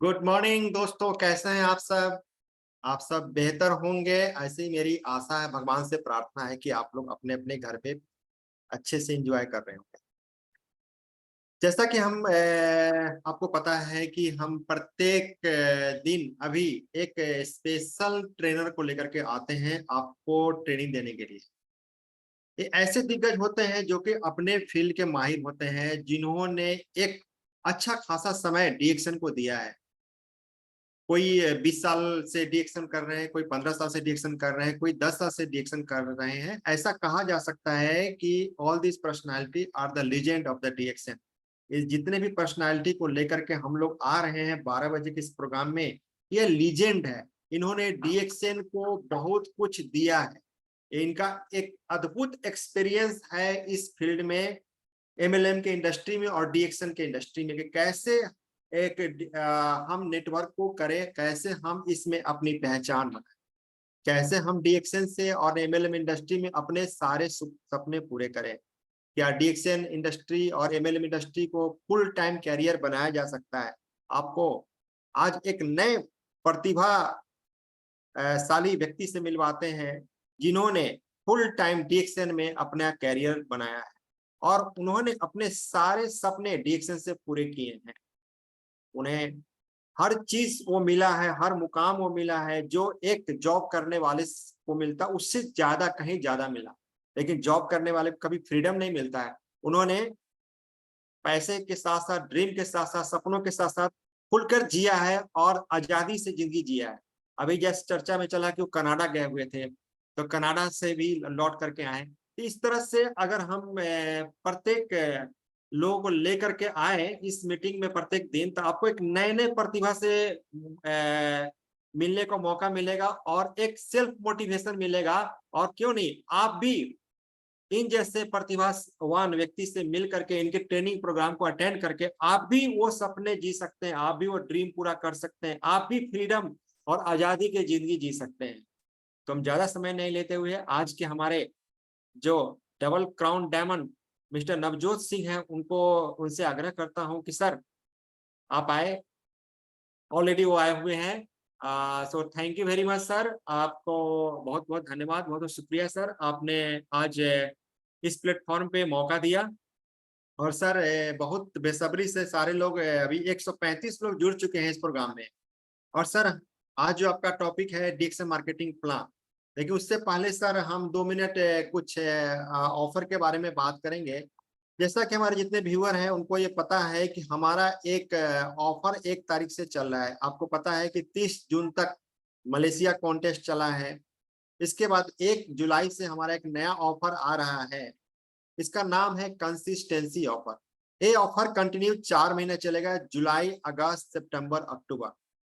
Good morning दोस्तों, कैसे हैं आप सब। आप सब बेहतर होंगे, ऐसी मेरी आशा है। भगवान से प्रार्थना है कि आप लोग अपने अपने घर पे अच्छे से एंजॉय कर रहे होंगे। जैसा कि हम आपको पता है कि हम प्रत्येक दिन अभी एक स्पेशल ट्रेनर को लेकर के आते हैं आपको ट्रेनिंग देने के लिए। ये ऐसे दिग्गज होते हैं जो कि अपने फील्ड के माहिर होते हैं, जिन्होंने एक अच्छा खासा समय डीएक्शन को दिया है। कोई 20 साल से डीएक्शन कर रहे हैं, कोई 15 साल से डीएक्शन कर रहे हैं, कोई 10 साल से डीएक्शन कर रहे हैं। ऐसा कहा जा सकता है कि all this personality are the legend of the डीएक्शन। ये जितने भी पर्सनालिटी को लेकर के हम लोग आ रहे हैं 12 बजे के इस प्रोग्राम में, ये लीजेंड है। इन्होंने डीएक्शन को बहुत कुछ दिया है। इनका एक अद्भुत एक्सपीरियंस है इस फील्ड में, एमएलएम के इंडस्ट्री में और डीएक्शन के इंडस्ट्री में, कि कैसे हम नेटवर्क को करें, कैसे हम इसमें अपनी पहचान बनाएं, कैसे हम डीएक्शन से और एमएलएम इंडस्ट्री में अपने सारे सपने पूरे करें। क्या डीएक्शन इंडस्ट्री और एमएलएम इंडस्ट्री को फुल टाइम कैरियर बनाया जा सकता है। आपको आज एक नए प्रतिभा शाली व्यक्ति से मिलवाते हैं, जिन्होंने फुल टाइम डीएक्शन में अपना कैरियर बनाया है और उन्होंने अपने सारे सपने डीएक्शन से पूरे किए हैं। उन्हें हर चीज वो मिला है, हर मुकाम वो मिला है जो एक जॉब करने वाले को मिलता, उससे ज्यादा कहीं ज्यादा मिला। लेकिन जॉब करने वाले को कभी फ्रीडम नहीं मिलता है। उन्होंने पैसे के साथ साथ, ड्रीम के साथ साथ, सपनों के साथ साथ खुलकर जिया है और आजादी से जिंदगी जिया है। अभी जैसे चर्चा में चला कि वो कनाडा गए हुए थे, तो कनाडा से भी लौट करके आए। तो इस तरह से अगर हम प्रत्येक लोगों को लेकर के आए इस मीटिंग में प्रत्येक दिन, तो आपको एक नए नए प्रतिभा से मिलने का मौका मिलेगा और एक सेल्फ मोटिवेशन मिलेगा। और क्यों नहीं, आप भी इन जैसे प्रतिभावान व्यक्ति से मिल करके इनके ट्रेनिंग प्रोग्राम को अटेंड करके आप भी वो सपने जी सकते हैं, आप भी वो ड्रीम पूरा कर सकते हैं, आप भी फ्रीडम और आजादी की जिंदगी जी सकते हैं। तो हम ज्यादा समय नहीं लेते हुए आज के हमारे जो double crown diamond mister Navjot Singh हैं उनको उनसे आग्रह करता हूं कि सर आप आए, ऑलरेडी वो आए हुए हैं। So thank you very much sir, आपको बहुत बहुत धन्यवाद, बहुत बहुत शुक्रिया सर, आपने आज इस प्लेटफॉर्म पे मौका दिया। और सर बहुत बेसब्री से सारे लोग अभी 135 लोग जुड़ चुके हैं इस प्रोग्राम में। और सर आज जो आपका टॉपिक है डीएक्सएम मार्केटिंग प्लान, लेकिन उससे पहले सर हम 2 मिनट कुछ ऑफर के बारे में बात करेंगे। जैसा कि हमारे जितने व्यूअर हैं उनको ये पता है कि हमारा एक ऑफर 1 तारीख से चल रहा है। आपको पता है कि 30 जून तक मलेशिया कॉन्टेस्ट चला है। इसके बाद 1 जुलाई से हमारा एक नया ऑफर आ रहा है, इसका नाम है कंसिस्टेंसी ऑफर। ये ऑफर कंटिन्यू 4 महीने चलेगा, जुलाई, अगस्त, सितंबर, अक्टूबर।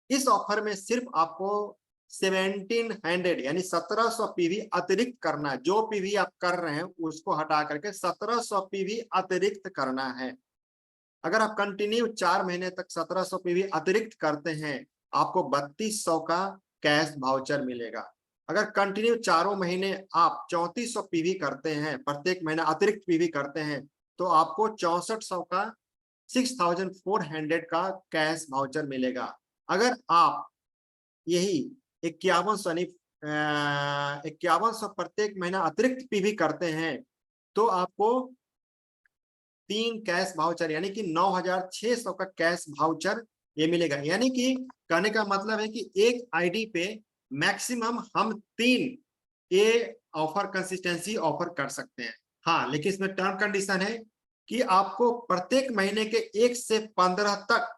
इस ऑफर में सिर्फ आपको 1700 यानी 1700 पीवी अतिरिक्त करना है। जो पीवी आप कर रहे हैं उसको हटा करके 1700 पीवी अतिरिक्त करना है। अगर आप कंटिन्यू 4 महीने तक 1700 पीवी अतिरिक्त करते हैं आपको 3200 का कैश वाउचर मिलेगा। अगर कंटिन्यू 4 महीने आप 3400 पीवी करते हैं, प्रत्येक महीना अतिरिक्त पीवी करते हैं, तो आपको 6400 का 6400 का कैश वाउचर मिलेगा। अगर आप यही 5100 यानी 5100 प्रत्येक महीना अतिरिक्त पीवी करते हैं तो आपको 3 कैश वाउचर यानी कि 9600 का कैश वाउचर ये मिलेगा। यानी कि कहने का मतलब है कि एक आईडी पे मैक्सिमम हम 3 ये ऑफर कंसिस्टेंसी ऑफर कर सकते हैं। हाँ, लेकिन इसमें टर्म कंडीशन है कि आपको प्रत्येक महीने के 1 से 15 तक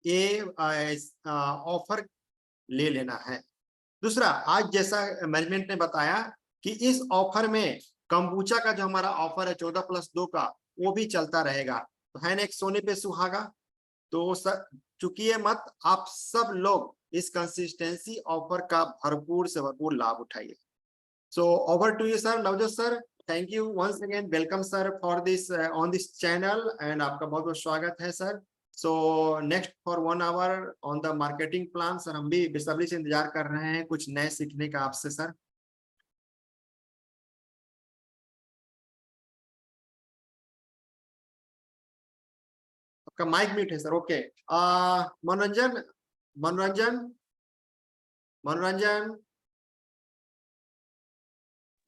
ये ऑफर ले लेना है। दूसरा, आज जैसा मैनेजमेंट ने बताया कि इस ऑफर में कंबूचा का जो हमारा ऑफर है 14+2 का वो भी चलता रहेगा। तो है ना एक सोने पे सुहागा। तो चुकिए मत, आप सब लोग इस कंसिस्टेंसी ऑफर का भरपूर से भरपूर लाभ उठाइए। So over to you sir Navjot sir. Thank you once again, welcome sir for this on this channel and आपका बहुत बहुत स्वागत है sir. So next for 1 hour on the marketing plan sir, हम भी बेसब्री से इंतजार कर रहे हैं कुछ नए सीखने का आपसे सर। आपका माइक म्यूट है सर। ओके, मनोरंजन मनोरंजन मनोरंजन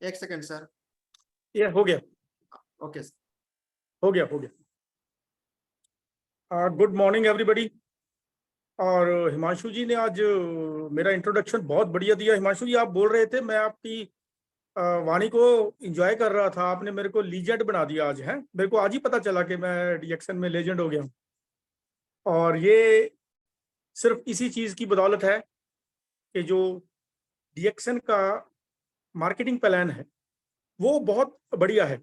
1 सेकंड सर। ये हो गया, ओके हो गया। Good morning everybody. और हिमांशु जी ने आज मेरा इंट्रोडक्शन बहुत बढ़िया दिया। हिमांशु जी, आप बोल रहे थे, मैं आपकी वाणी को एंजॉय कर रहा था। आपने मेरे को लीजेंड बना दिया आज, है। मेरे को आज ही पता चला कि मैं डीएक्सएन में लेजेंड हो गया हूँ। और ये सिर्फ इसी चीज की बदौलत है कि जो डीएक्सएन का मार्केटिंग प्लान है वो बहुत बढ़िया है।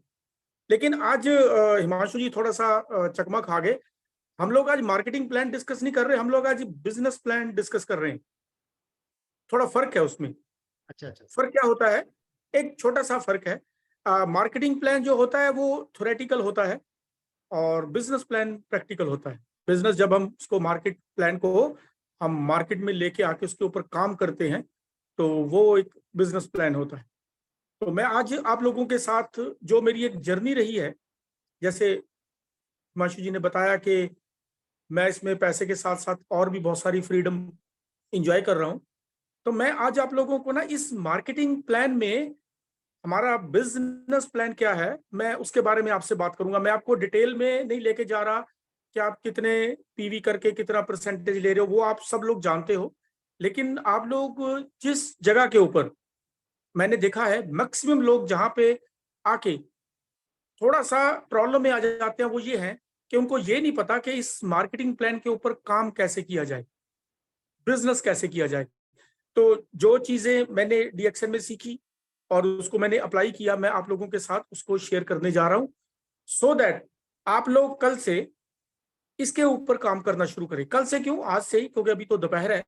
लेकिन आज हिमांशु जी थोड़ा सा चकमा खा गए। हम लोग आज मार्केटिंग प्लान डिस्कस नहीं कर रहे, हम लोग आज बिजनेस प्लान डिस्कस कर रहे हैं। थोड़ा फर्क है उसमें। अच्छा अच्छा। फर्क क्या होता है? एक छोटा सा फर्क है। मार्केटिंग प्लान जो होता है वो थ्योरेटिकल होता है और बिजनेस प्लान प्रैक्टिकल होता है। बिजनेस जब हम उसको मार्केट प्लान को हम मार्केट में लेके आके उसके ऊपर काम करते हैं तो वो एक बिजनेस प्लान होता है। तो मैं आज आप लोगों के साथ जो मेरी एक जर्नी रही है, जैसे हिमांशु जी ने बताया कि मैं इसमें पैसे के साथ साथ और भी बहुत सारी फ्रीडम इंजॉय कर रहा हूं, तो मैं आज आप लोगों को ना इस मार्केटिंग प्लान में हमारा बिजनेस प्लान क्या है मैं उसके बारे में आपसे बात करूंगा। मैं आपको डिटेल में नहीं लेके जा रहा कि आप कितने पीवी करके कितना परसेंटेज ले रहे हो, वो आप सब लोग जानते हो। लेकिन आप लोग जिस जगह के ऊपर मैंने देखा है मैक्सिमम लोग जहां पे आके थोड़ा सा प्रॉब्लम में आ जाते हैं वो ये है कि उनको ये नहीं पता कि इस मार्केटिंग प्लान के ऊपर काम कैसे किया जाए, बिजनेस कैसे किया जाए। तो जो चीजें मैंने डीएक्सएन में सीखी और उसको मैंने अप्लाई किया, मैं आप लोगों के साथ उसको शेयर करने जा रहा हूं सो दैट आप लोग कल से इसके ऊपर काम करना शुरू करें। कल से क्यों, आज से ही, क्योंकि अभी तो दोपहर है,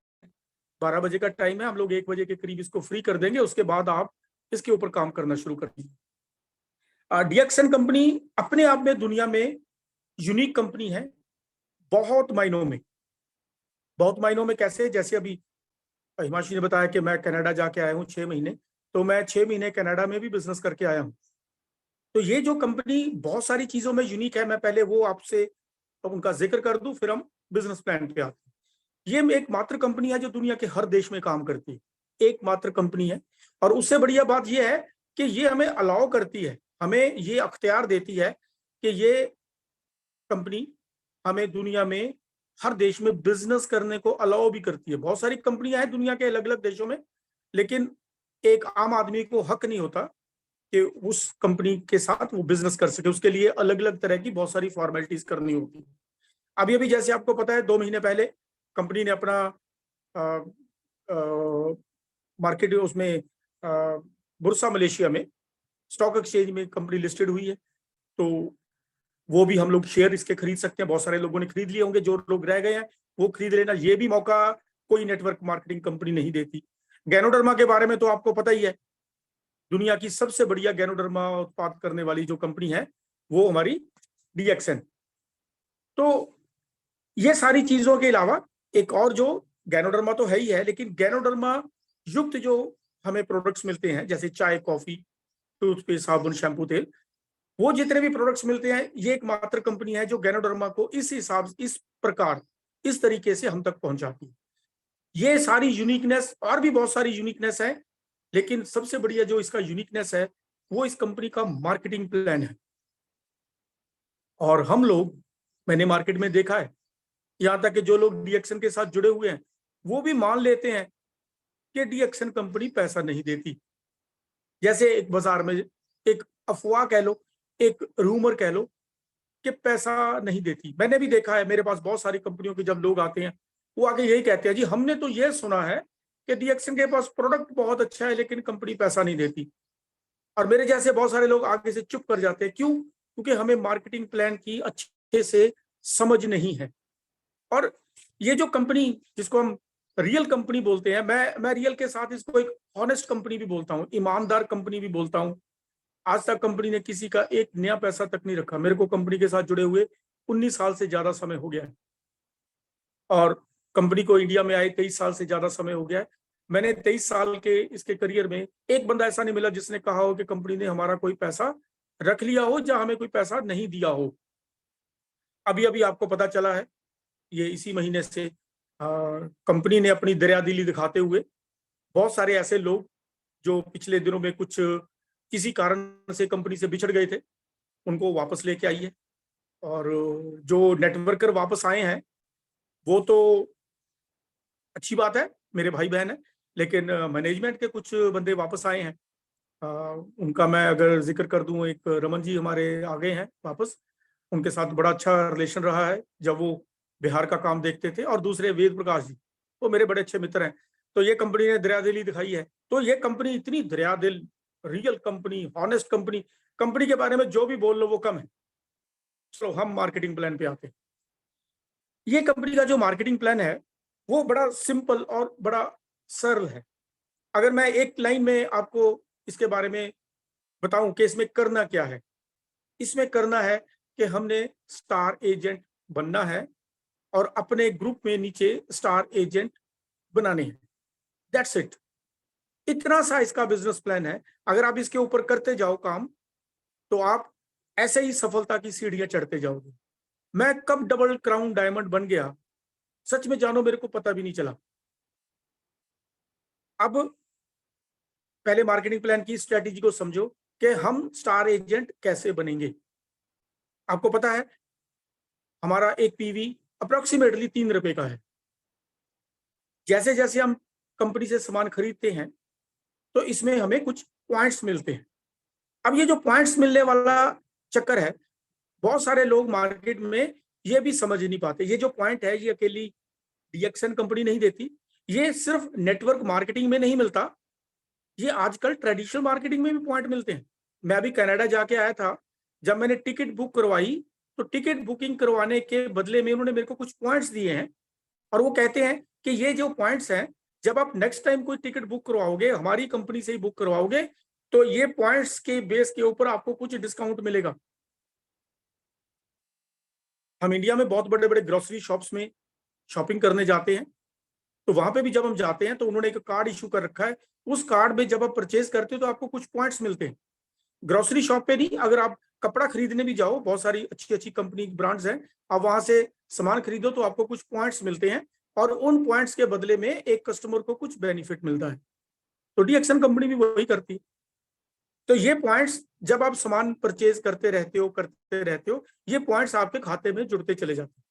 12 बजे का टाइम है। हम लोग 1 बजे के करीब इसको फ्री कर देंगे, उसके बाद आप इसके ऊपर काम करना शुरू करेंगे। डीएक्सन कंपनी अपने आप में दुनिया में यूनिक कंपनी है, बहुत मायनों में। बहुत मायनों में कैसे? जैसे अभी हिमांशु ने बताया कि मैं कनाडा जाके आया हूँ 6 महीने, तो मैं 6 महीने कनाडा में भी बिजनेस करके आया हूँ। तो ये जो कंपनी बहुत सारी चीजों में यूनिक है, मैं पहले वो आपसे उनका जिक्र कर दूं, फिर हम बिजनेस प्लान पे आते हैं। ये एकमात्र कंपनी है जो दुनिया के हर देश में काम करती है, एकमात्र कंपनी है। और उससे बढ़िया बात यह है कि ये हमें अलाउ करती है, हमें ये अख्तियार देती है कि ये कंपनी हमें दुनिया में हर देश में बिजनेस करने को अलाउ भी करती है। बहुत सारी कंपनियां हैं दुनिया के अलग अलग देशों में, लेकिन एक आम आदमी को हक नहीं होता कि उस कंपनी के साथ वो बिजनेस कर सके। उसके लिए अलग अलग तरह की बहुत सारी फॉर्मेलिटीज करनी होती है। अभी अभी जैसे आपको पता है 2 महीने पहले कंपनी ने अपना मार्केट उसमें बुर्सा मलेशिया में स्टॉक एक्सचेंज में कंपनी लिस्टेड हुई है। तो वो भी हम लोग शेयर इसके खरीद सकते हैं। बहुत सारे लोगों ने खरीद लिए होंगे, जो लोग रह गए हैं वो खरीद लेना। ये भी मौका कोई नेटवर्क मार्केटिंग कंपनी नहीं देती। गैनोडर्मा के बारे में तो आपको पता ही है, दुनिया की सबसे बढ़िया गैनोडर्मा उत्पाद करने वाली जो कंपनी है वो हमारी डीएक्सन। तो ये सारी चीजों के अलावा एक और जो गैनोडर्मा तो है ही है, लेकिन गैनोडर्मा युक्त जो हमें प्रोडक्ट्स मिलते हैं, जैसे चाय, कॉफी, टूथपेस्ट, साबुन, शैम्पू, तेल, वो जितने भी प्रोडक्ट्स मिलते हैं, ये एकमात्र कंपनी है जो गैनोडर्मा को इस हिसाब, इस प्रकार, इस तरीके से हम तक पहुंचाती है। ये सारी यूनिकनेस, और भी बहुत सारी यूनिकनेस है, लेकिन सबसे बढ़िया जो इसका यूनिकनेस है वो इस कंपनी का मार्केटिंग प्लान है। और हम लोग, मैंने मार्केट में देखा है, यहाँ तक कि जो लोग डीएक्सन के साथ जुड़े हुए हैं वो भी मान लेते हैं कि डीएक्सन कंपनी पैसा नहीं देती। जैसे एक बाजार में एक अफवाह कह लो, एक रूमर कह लो कि पैसा नहीं देती। मैंने भी देखा है, मेरे पास बहुत सारी कंपनियों के जब लोग आते हैं वो आगे यही कहते हैं, जी हमने तो ये सुना है कि डीएक्सन के पास प्रोडक्ट बहुत अच्छा है लेकिन कंपनी पैसा नहीं देती। और मेरे जैसे बहुत सारे लोग आगे से चुप कर जाते हैं। क्यों? क्योंकि हमें मार्केटिंग प्लान की अच्छे से समझ नहीं है। और ये जो कंपनी, जिसको हम रियल कंपनी बोलते हैं, मैं रियल के साथ इसको एक ऑनेस्ट कंपनी भी बोलता हूँ, ईमानदार कंपनी भी बोलता हूँ। आज तक कंपनी ने किसी का एक नया पैसा तक नहीं रखा। मेरे को कंपनी के साथ जुड़े हुए 19 साल से ज्यादा समय हो गया है, और कंपनी को इंडिया में आए 23 साल से ज्यादा समय हो गया है। मैंने 23 साल के इसके करियर में एक बंदा ऐसा नहीं मिला जिसने कहा हो कि कंपनी ने हमारा कोई पैसा रख लिया हो या हमें कोई पैसा नहीं दिया हो। अभी अभी आपको पता चला है, ये इसी महीने से कंपनी ने अपनी दरियादिली दिखाते हुए बहुत सारे ऐसे लोग जो पिछले दिनों में कुछ किसी कारण से कंपनी से बिछड़ गए थे, उनको वापस लेके आई है। और जो नेटवर्कर वापस आए हैं वो तो अच्छी बात है, मेरे भाई बहन है, लेकिन मैनेजमेंट के कुछ बंदे वापस आए हैं। उनका मैं अगर जिक्र कर दूं, एक रमन जी हमारे आ गए हैं वापस। उनके साथ बड़ा अच्छा रिलेशन रहा है जब वो बिहार का काम देखते थे। और दूसरे वेद प्रकाश जी, वो मेरे बड़े अच्छे मित्र हैं। तो ये कंपनी ने दरियादिली दिखाई है। तो ये कंपनी इतनी दरियादिल, real company, honest company, company के बारे में जो भी बोल लो वो कम है। चलो हम मार्केटिंग प्लान पे आते हैं। ये कंपनी का जो मार्केटिंग प्लान है वो बड़ा सिंपल और बड़ा सरल है। अगर मैं एक लाइन में आपको इसके बारे में बताऊं कि इसमें करना क्या है, इसमें करना है कि हमने स्टार एजेंट बनना है और अपने ग्रुप में नीचे स्टार एजेंट बनाने हैं। That's it. इतना सा इसका बिजनेस प्लान है। अगर आप इसके ऊपर करते जाओ काम, तो आप ऐसे ही सफलता की सीढ़ियां चढ़ते जाओगे। मैं कब डबल क्राउन डायमंड बन गया, सच में जानो मेरे को पता भी नहीं चला। अब पहले मार्केटिंग प्लान की स्ट्रेटेजी को समझो कि हम स्टार एजेंट कैसे बनेंगे। आपको पता है हमारा एक पीवी अप्रोक्सीमेटली 3 रुपए का है। जैसे जैसे हम कंपनी से सामान खरीदते हैं तो इसमें हमें कुछ पॉइंट्स मिलते हैं। अब ये जो पॉइंट्स मिलने वाला चक्कर है, बहुत सारे लोग मार्केट में ये भी समझ नहीं पाते। ये जो पॉइंट है ये अकेली डीएक्सन कंपनी नहीं देती, ये सिर्फ नेटवर्क मार्केटिंग में नहीं मिलता, ये आजकल ट्रेडिशनल मार्केटिंग में भी पॉइंट मिलते हैं। मैं अभी कनाडा जाके आया था, जब मैंने टिकट बुक करवाई तो टिकट बुकिंग करवाने के बदले में उन्होंने मेरे को कुछ पॉइंट्स दिए हैं, और वो कहते हैं कि ये जो पॉइंट्स हैं, जब आप नेक्स्ट टाइम कोई टिकट बुक करवाओगे, हमारी कंपनी से ही बुक करवाओगे, तो ये पॉइंट्स के बेस के ऊपर आपको कुछ डिस्काउंट मिलेगा। हम इंडिया में बहुत बड़े बड़े ग्रोसरी शॉप्स में शॉपिंग करने जाते हैं, तो वहां पे भी जब हम जाते हैं तो उन्होंने एक कार्ड इशू कर रखा है। उस कार्ड में जब आप परचेज करते हो तो आपको कुछ पॉइंट्स मिलते हैं। ग्रोसरी शॉप पे नहीं, अगर आप कपड़ा खरीदने भी जाओ, बहुत सारी अच्छी अच्छी कंपनी ब्रांड्स हैं, आप वहां से सामान खरीदो तो आपको कुछ पॉइंट्स मिलते हैं, और उन पॉइंट्स के बदले में एक कस्टमर को कुछ बेनिफिट मिलता है। तो डीएक्सन कंपनी भी वही करती है। तो ये पॉइंट्स जब आप सामान परचेज करते रहते हो, ये पॉइंट्स आपके खाते में जुड़ते चले जाते हैं।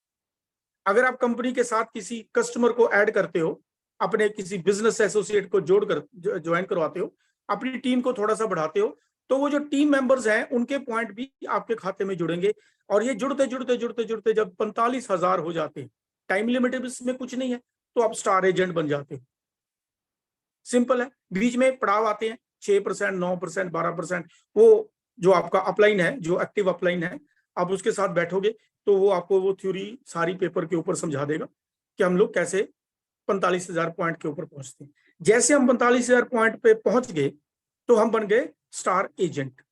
अगर आप कंपनी के साथ किसी कस्टमर को ऐड करते हो, अपने किसी बिजनेस एसोसिएट को जोड़कर ज्वाइन करवाते हो, अपनी टीम को थोड़ा सा बढ़ाते हो, तो वो जो टीम मेंबर्स हैं उनके पॉइंट भी आपके खाते में जुड़ेंगे, और ये जुड़ते जुड़ते जुड़ते जुड़ते जब 45,000 हो जाते हैं, टाइम लिमिट इसमें कुछ नहीं है, तो आप स्टार एजेंट बन जाते हो। सिंपल है। बीच में पड़ाव आते हैं 6%, 9%, 12%। वो जो आपका अपलाइन है, जो एक्टिव अपलाइन है, आप उसके साथ बैठोगे तो वो आपको वो थ्योरी सारी पेपर के ऊपर समझा देगा कि हम लोग कैसे 45,000 पॉइंट के ऊपर पहुंचते हैं। जैसे हम 45,000 पॉइंट पे पहुंच गए तो हम बन गए स्टार एजेंट।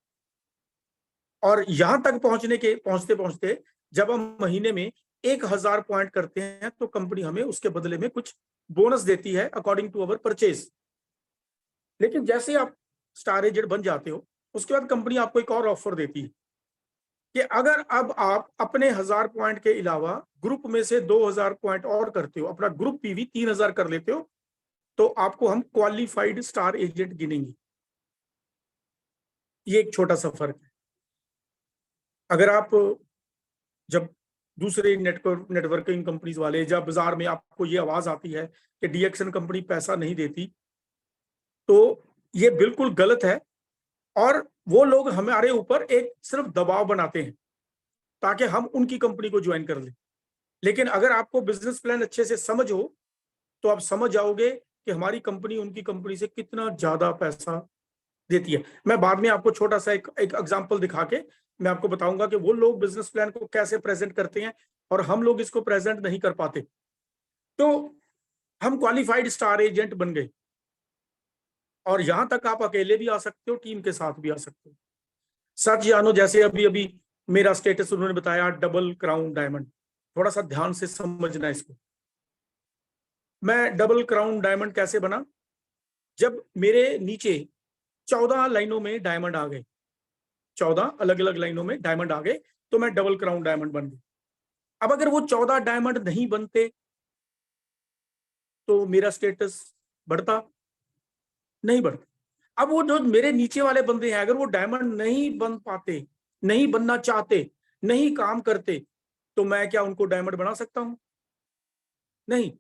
और यहां तक पहुंचते पहुंचते जब हम महीने में 1,000 पॉइंट करते हैं तो कंपनी हमें उसके बदले में कुछ बोनस देती है अकॉर्डिंग टू अवर परचेज। लेकिन जैसे आप स्टार एजेंट बन जाते हो, उसके बाद कंपनी आपको एक और ऑफर देती है कि अगर अब आप अपने 1,000 पॉइंट के अलावा ग्रुप में से 2,000 पॉइंट और करते हो, अपना ग्रुप पीवी 3,000 कर लेते हो, तो आपको हम क्वालिफाइड स्टार एजेंट गिनेंगे। ये एक छोटा सा फर्क है। अगर आप जब दूसरे नेटवर्किंग कंपनीज वाले, जब बाजार में आपको ये आवाज आती है कि डीएक्सन कंपनी पैसा नहीं देती, तो ये बिल्कुल गलत है। और वो लोग हमारे ऊपर एक सिर्फ दबाव बनाते हैं ताकि हम उनकी कंपनी को ज्वाइन कर लें। लेकिन अगर आपको बिजनेस प्लान अच्छे से समझ हो तो आप समझ जाओगे कि हमारी कंपनी उनकी कंपनी से कितना ज्यादा पैसा देती है। मैं बाद में आपको छोटा सा एक एग्जांपल दिखा के मैं आपको बताऊंगा कि वो लोग बिजनेस प्लान को कैसे प्रेजेंट करते हैं और हम लोग इसको प्रेजेंट नहीं कर पाते। तो हम क्वालिफाइड स्टार एजेंट बन गए, और यहां तक आप अकेले भी आ सकते हो, टीम के साथ भी आ सकते हो। सच जानो, जैसे अभी अभी मेरा स्टेटस उन्होंने बताया डबल क्राउन डायमंड, थोड़ा सा ध्यान से समझना इसको। मैं डबल क्राउन डायमंड कैसे बना? जब मेरे नीचे 14 लाइनों में डायमंड आ गए, 14 अलग अलग लाइनों में डायमंड आ गए, तो मैं डबल क्राउन डायमंड बन गया। अब अगर वो 14 डायमंड नहीं बनते तो मेरा स्टेटस बढ़ता? नहीं बढ़ता। अब वो जो मेरे नीचे वाले बंदे हैं, अगर वो डायमंड नहीं बन पाते, नहीं बनना चाहते, नहीं काम करते, तो मैं क्या उनको डायमंड बना सकता हूं? नहीं।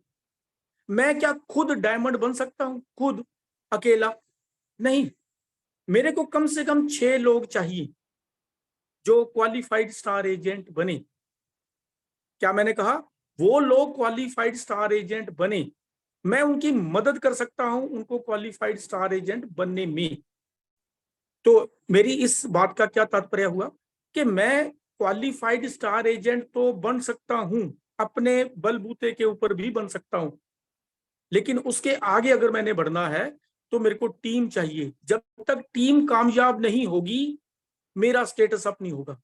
मैं क्या खुद डायमंड बन सकता हूं खुद अकेला? नहीं। मेरे को कम से कम 6 लोग चाहिए जो क्वालिफाइड स्टार एजेंट बने। क्या मैंने कहा? वो लोग क्वालिफाइड स्टार एजेंट बने, मैं उनकी मदद कर सकता हूं उनको क्वालिफाइड स्टार एजेंट बनने में। तो मेरी इस बात का क्या तात्पर्य हुआ कि मैं क्वालिफाइड स्टार एजेंट तो बन सकता हूं, अपने बलबूते के ऊपर भी बन सकता हूं, लेकिन उसके आगे अगर मैंने बढ़ना है तो मेरे को टीम चाहिए। जब तक टीम कामयाब नहीं होगी मेरा स्टेटस अप नहीं होगा।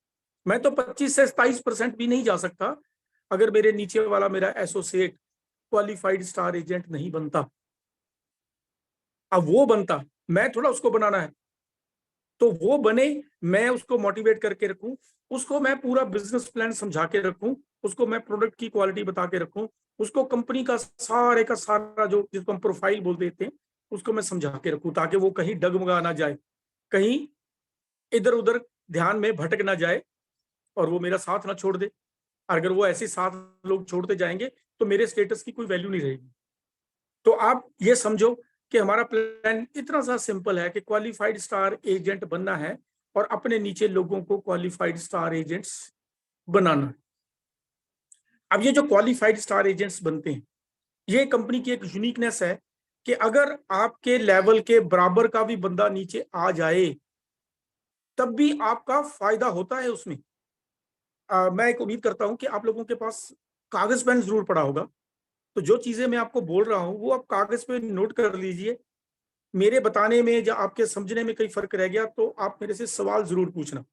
मैं तो 25 से 27% भी नहीं जा सकता अगर मेरे नीचे वाला मेरा एसोसिएट क्वालिफाइड स्टार एजेंट नहीं बनता। अब वो बनता, मैं थोड़ा उसको बनाना है, तो वो बने, मैं उसको मोटिवेट करके रखूं, उसको मैं पूरा बिजनेस प्लान समझा के रखूं, उसको मैं प्रोडक्ट की क्वालिटी बता के रखूं, उसको कंपनी का सारा जो जिसको हम प्रोफाइल बोल देते हैं उसको मैं समझा के रखूं, ताकि वो कहीं डगमगा ना जाए, कहीं इधर उधर ध्यान में भटक ना जाए और वो मेरा साथ ना छोड़ दे। अगर वो ऐसे 7 लोग छोड़ते जाएंगे तो मेरे स्टेटस की कोई वैल्यू नहीं रहेगी। तो आप ये समझो कि हमारा प्लान इतना सा सिंपल है कि क्वालिफाइड स्टार एजेंट बनना है और अपने नीचे लोगों को क्वालिफाइड स्टार एजेंट्स बनाना। अब ये जो क्वालिफाइड स्टार एजेंट्स बनते हैं, ये कंपनी की एक यूनिकनेस है कि अगर आपके लेवल के बराबर का भी बंदा नीचे आ जाए तब भी आपका फायदा होता है उसमें। मैं एक उम्मीद करता हूं कि आप लोगों के पास कागज पेन जरूर पड़ा होगा, तो जो चीजें मैं आपको बोल रहा हूं वो आप कागज पे नोट कर लीजिए मेरे बताने में या आपके समझने में कहीं फर्क रह गया तो आप मेरे से सवाल जरूर पूछना।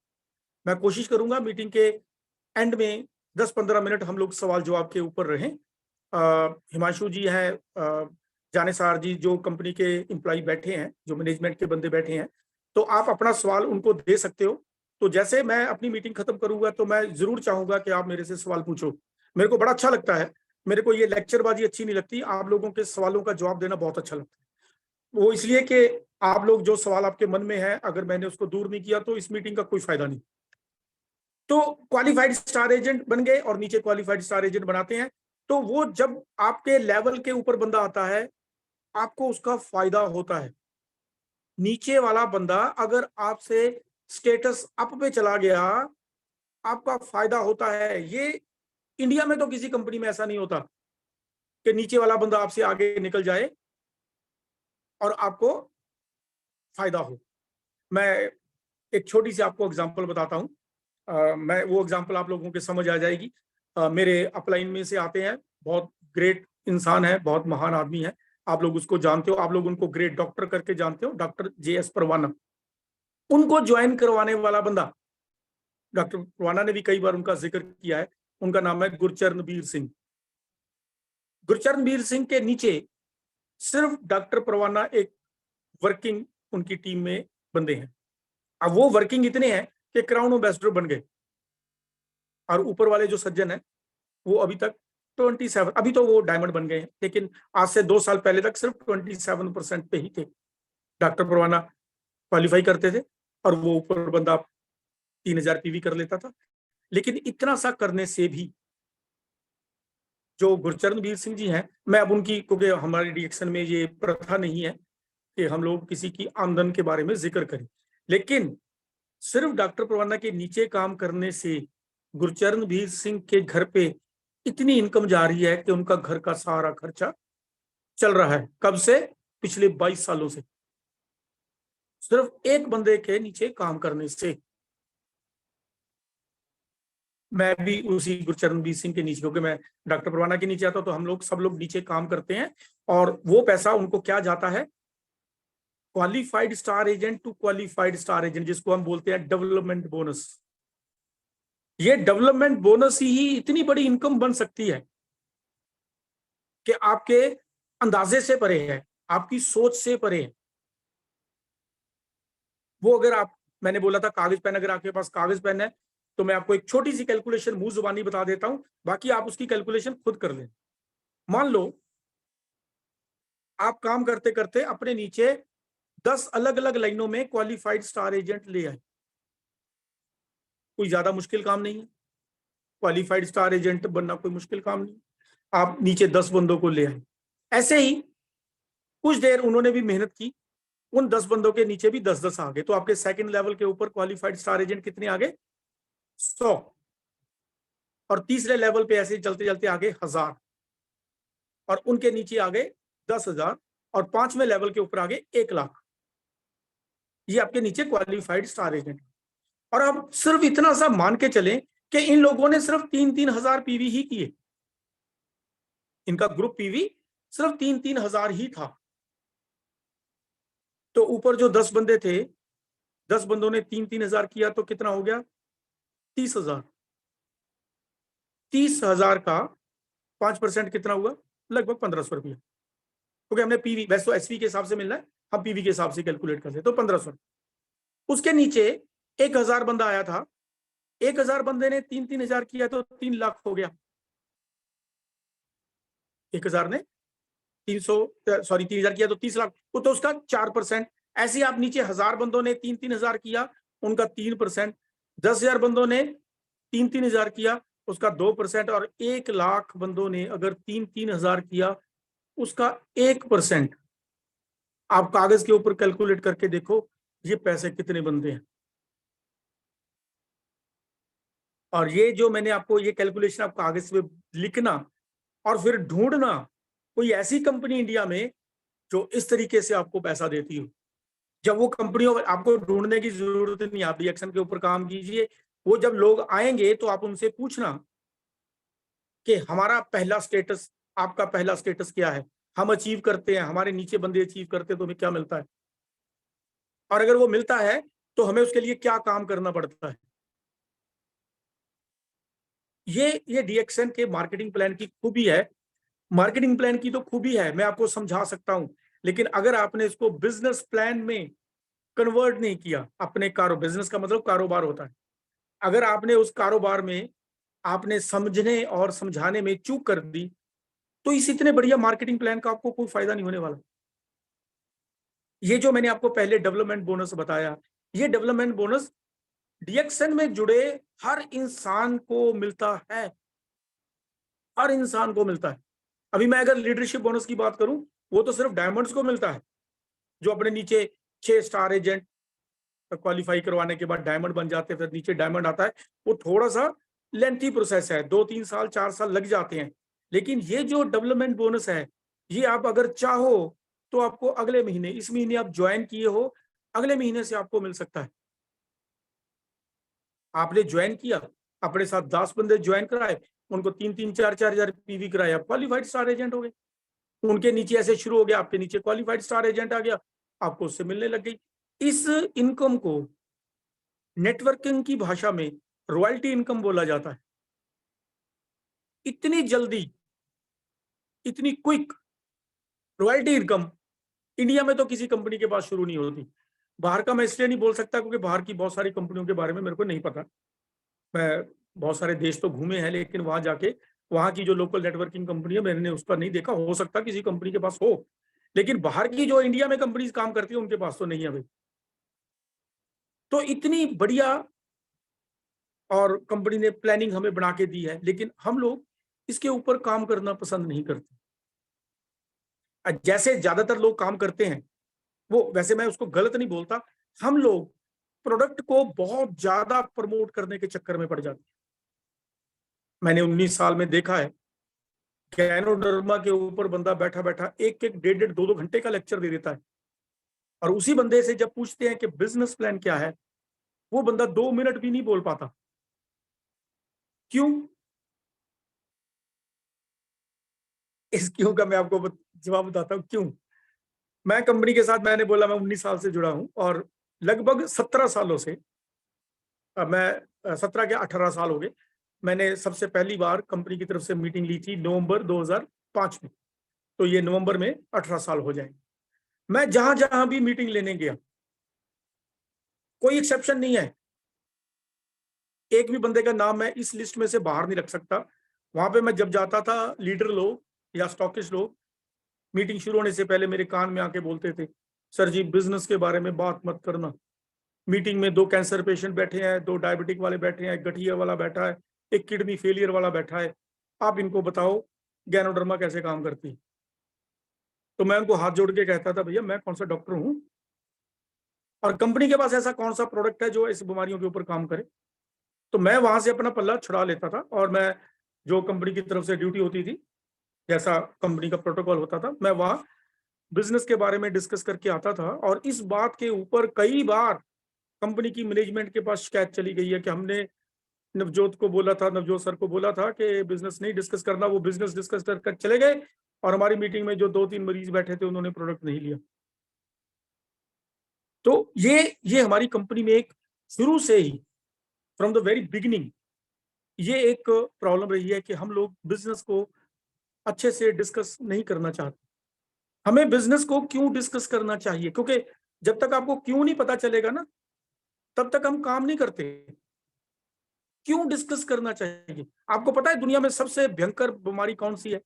मैं कोशिश करूंगा मीटिंग के एंड में 10-15 मिनट हम लोग सवाल जवाब के ऊपर रहें। हिमांशु जी हैं, जानेसार जी जो कंपनी के एम्प्लॉय बैठे हैं, जो मैनेजमेंट के बंदे बैठे हैं, तो आप अपना सवाल उनको दे सकते हो। तो जैसे मैं अपनी मीटिंग खत्म करूंगा तो मैं जरूर चाहूंगा कि आप मेरे से सवाल पूछो। मेरे को बड़ा अच्छा लगता है, मेरे को ये लेक्चरबाजी अच्छी नहीं लगती, आप लोगों के सवालों का जवाब देना बहुत अच्छा लगता है। वो इसलिए कि आप लोग जो सवाल आपके मन में है, अगर मैंने उसको दूर नहीं किया तो इस मीटिंग का कोई फायदा नहीं। तो क्वालिफाइड स्टार एजेंट बन गए और नीचे क्वालिफाइड स्टार एजेंट बनाते हैं। तो वो जब आपके लेवल के ऊपर बंदा आता है, आपको उसका फायदा होता है। नीचे वाला बंदा अगर आपसे स्टेटस अप पे चला गया, आपका फायदा होता है। ये इंडिया में तो किसी कंपनी में ऐसा नहीं होता कि नीचे वाला बंदा आपसे आगे निकल जाए और आपको फायदा हो। मैं एक छोटी सी आपको एग्जांपल बताता हूं। मैं वो एग्जांपल आप लोगों के समझ आ जाएगी। मेरे अपलाइन में से आते हैं, बहुत ग्रेट इंसान है, बहुत महान आदमी है। आप लोग उसको जानते हो, आप लोग उनको ग्रेट डॉक्टर करके जानते हो, डॉक्टर JS परवाना। उनको ज्वाइन करवाने वाला बंदा, डॉक्टर परवाना ने भी कई बार उनका जिक्र किया है, उनका नाम है गुरचरणबीर सिंह। गुरचरणबीर सिंह के नीचे सिर्फ डॉक्टर परवाना एक वर्किंग उनकी टीम में बंदे हैं। अब वो वर्किंग इतने हैं कि क्राउन एम्बेसडर बन गए। और ऊपर वाले जो सज्जन है वो अभी तक 27, अभी तो वो डायमंड बन गए हैं, लेकिन आज से 2 साल पहले तक सिर्फ 27% पे ही थे। डॉक्टर परवाना क्वालिफाई करते थे और वो ऊपर बंदा 3000 PV कर लेता था। लेकिन इतना सा करने से भी जो गुरचरणबीर सिंह जी हैं, मैं अब उनकी, क्योंकि हमारे रिएक्शन में ये प्रथा नहीं है कि हम लोग किसी की आमदन के बारे में जिक्र करें, लेकिन सिर्फ डॉक्टर परवाना के नीचे काम करने से गुरचरणबीर सिंह के घर पे इतनी इनकम जा रही है कि उनका घर का सारा खर्चा चल रहा है। कब से? पिछले 22 सालों से, सिर्फ एक बंदे के नीचे काम करने से। मैं भी उसी गुरचरणबीर सिंह के नीचे, क्योंकि मैं डॉक्टर परवाना के नीचे आता हूं, तो हम लोग सब लोग नीचे काम करते हैं। और वो पैसा उनको क्या जाता है? Qualified star agent to qualified star agent, जिसको हम बोलते हैं डेवलपमेंट बोनस। ये डेवलपमेंट बोनस ही इतनी बड़ी इनकम बन सकती है कि आपके अंदाजे से परे है, आपकी सोच से परे है। वो अगर आप, मैंने बोला था कागज पेन, अगर आपके पास कागज पेन है तो मैं आपको एक छोटी सी कैलकुलेशन मुंह जुबानी बता देता हूं, बाकी आप उसकी कैलकुलेशन खुद कर लें। मान लो आप काम करते करते अपने नीचे 10 अलग अलग लाइनों में क्वालिफाइड स्टार एजेंट ले आए। कोई ज्यादा मुश्किल काम नहीं है, क्वालिफाइड स्टार एजेंट बनना कोई मुश्किल काम नहीं। आप नीचे 10 बंदों को ले आए। ऐसे ही कुछ देर उन्होंने भी मेहनत की, उन 10 बंदों के नीचे भी 10-10 आ गए, तो आपके सेकंड लेवल के ऊपर क्वालिफाइड स्टार एजेंट कितने आ गए? 100। और तीसरे लेवल पे ऐसे चलते चलते आ गए 1000, और उनके नीचे आ गए 10,000, और 5वें लेवल के ऊपर आ गए 1,00,000। ये आपके नीचे क्वालिफाइड स्टार एजेंट। और अब सिर्फ इतना सा मान के चलें कि इन लोगों ने सिर्फ 3-3 हजार PV ही किए। इनका ग्रुप PV सिर्फ 3-3 हजार ही था। तो ऊपर जो 10 बंदे थे, 10 बंदों ने 3-3 हजार किया, तो कितना हो गया? 30,000। 30,000 का 5% कितना हुआ? लगभग 1,500 रुपया, क्योंकि हमने PV, वैसे तो SV के हिसाब से मिलना है, हम PV के हिसाब से कैलकुलेट करते, तो 1,500। उसके नीचे 1,000 बंदा आया था, 1,000 बंदे ने 3-3 हजार किया, तो 3,00,000 हो गया। 1,000 ने 3,000 किया तो 30,00,000, तो उसका 4%। ऐसे आप नीचे 1,000 बंदों ने 3-3 हजार किया, उनका 3%। 10,000 बंदों ने 3-3 हजार किया, उसका 2%। और 1,00,000 बंदों ने अगर 3-3 हजार किया, उसका 1%। आप कागज के ऊपर कैलकुलेट करके देखो ये पैसे कितने बनते हैं। और ये जो मैंने आपको ये कैलकुलेशन आप कागज पे लिखना और फिर ढूंढना कोई ऐसी कंपनी इंडिया में जो इस तरीके से आपको पैसा देती हो। जब वो कंपनियों, आपको ढूंढने की जरूरत नहीं, आप रिएक्शन के ऊपर काम कीजिए। वो जब लोग आएंगे तो आप उनसे पूछना कि हमारा पहला स्टेटस, आपका पहला स्टेटस क्या है। हम अचीव करते हैं, हमारे नीचे बंदे अचीव करते हैं, तो हमें क्या मिलता है, और अगर वो मिलता है तो हमें उसके लिए क्या काम करना पड़ता है। ये डीएक्सएन के मार्केटिंग प्लान की खूबी है। मार्केटिंग प्लान की तो खूबी है, मैं आपको समझा सकता हूं, लेकिन अगर आपने इसको बिजनेस प्लान में कन्वर्ट नहीं किया, अपने बिजनेस का मतलब कारोबार होता है, अगर आपने उस कारोबार में आपने समझने और समझाने में चूक कर दी, तो इस इतने बढ़िया मार्केटिंग प्लान का आपको कोई फायदा नहीं होने वाला। ये जो मैंने आपको पहले डेवलपमेंट बोनस बताया, ये डेवलपमेंट बोनस डीएक्सएन में जुड़े हर इंसान को मिलता है, हर इंसान को मिलता है। अभी मैं अगर लीडरशिप बोनस की बात करूं, वो तो सिर्फ डायमंड्स को मिलता है, जो अपने नीचे 6 स्टार एजेंट क्वालिफाई करवाने के बाद डायमंड बन जाते हैं, फिर नीचे डायमंड आता है। वो थोड़ा सा लेंथी प्रोसेस है, 2-3 साल 4 साल लग जाते हैं। लेकिन ये जो डेवलपमेंट बोनस है, ये आप अगर चाहो तो आपको अगले महीने, इस महीने आप ज्वाइन किए हो, अगले महीने से आपको मिल सकता है। आपने ज्वाइन किया, अपने साथ 10 बंदे ज्वाइन कराए, उनको 3-3, 4-4 हजार पीवी कराए, आप क्वालिफाइड स्टार एजेंट हो गए। उनके नीचे ऐसे शुरू हो गया, आपके नीचे क्वालिफाइड स्टार एजेंट आ गया, आपको उससे मिलने लग गई। इस इनकम को नेटवर्किंग की भाषा में रॉयल्टी इनकम बोला जाता है। इतनी जल्दी, इतनी क्विक रॉयल्टी इनकम इंडिया में तो किसी कंपनी के पास शुरू नहीं होती। बाहर का मैं इसलिए नहीं बोल सकता क्योंकि बाहर की बहुत सारी कंपनियों के बारे में मेरे को नहीं पता। मैं बहुत सारे देश तो घूमे हैं, लेकिन वहां जाके वहां की जो लोकल नेटवर्किंग कंपनी है, मैंने उसका नहीं देखा, हो सकता किसी कंपनी के पास हो, लेकिन बाहर की जो इंडिया में कंपनीज काम करती है उनके पास तो नहीं है भाई। तो इतनी बढ़िया और कंपनी ने प्लानिंग हमें बना के दी है, लेकिन हम लोग इसके ऊपर काम करना पसंद नहीं करते। जैसे ज्यादातर लोग काम करते हैं, वो वैसे मैं उसको गलत नहीं बोलता, हम लोग प्रोडक्ट को बहुत ज्यादा प्रमोट करने के चक्कर में पड़ जाते हैं। मैंने 19 साल में देखा है, गैनोडर्मा के ऊपर बंदा बैठा बैठा 1-1, 1.5-1.5, 2-2 घंटे का लेक्चर दे देता है, और उसी बंदे से जब पूछते हैं कि बिजनेस प्लान क्या है, वो बंदा 2 मिनट भी नहीं बोल पाता। क्यों? इस क्यों का मैं आपको जवाब बताता हूँ क्यों। मैं कंपनी के साथ, मैंने बोला मैं 19 साल से जुड़ा हूं, और लगभग 17 सालों से, मैं 17 के 18 साल हो गए, मैंने सबसे पहली बार कंपनी की तरफ से मीटिंग ली थी नवंबर 2005 में। तो ये नवंबर में 18 साल हो जाएंगे। मैं जहां जहां भी मीटिंग लेने गया, कोई एक्सेप्शन नहीं है, एक भी बंदे का नाम मैं इस लिस्ट में से बाहर नहीं रख सकता। वहां पे मैं जब जाता था, लीडर लोग या स्टॉकिस्ट लोग मीटिंग शुरू होने से पहले मेरे कान में आके बोलते थे, सर जी बिजनेस के बारे में बात मत करना, मीटिंग में 2 कैंसर पेशेंट बैठे हैं, 2 डायबिटिक वाले बैठे हैं, एक गठिया वाला बैठा है, एक किडनी फेलियर वाला बैठा है, आप इनको बताओ गैनोडर्मा कैसे काम करती है। तो मैं उनको हाथ जोड़ के कहता था, भैया मैं कौन सा डॉक्टर हूँ, और कंपनी के पास ऐसा कौन सा प्रोडक्ट है जो इस बीमारियों के ऊपर काम करे। तो मैं वहां से अपना पल्ला छुड़ा लेता था, और मैं जो कंपनी की तरफ से ड्यूटी होती थी, जैसा कंपनी का प्रोटोकॉल होता था, मैं वहां बिजनेस के बारे में डिस्कस करके आता था। और इस बात के ऊपर कई बार कंपनी की मैनेजमेंट के पास शिकायत चली गई है कि हमने नवजोत को बोला था, नवजोत सर को बोला था कि बिजनेस नहीं डिस्कस करना, वो बिजनेस डिस्कस कर चले गए, और हमारी मीटिंग में जो 2-3 मरीज बैठे थे उन्होंने प्रोडक्ट नहीं लिया। तो ये हमारी कंपनी में एक शुरू से ही, फ्रॉम द वेरी बिगिनिंग, ये एक प्रॉब्लम रही है कि हम लोग बिजनेस को अच्छे से डिस्कस नहीं करना चाहते। हमें बिजनेस को क्यों डिस्कस करना चाहिए, क्योंकि जब तक आपको क्यों नहीं पता चलेगा ना, तब तक हम काम नहीं करते। क्यों डिस्कस करना चाहिए? आपको पता है दुनिया में सबसे भयंकर बीमारी कौन सी है?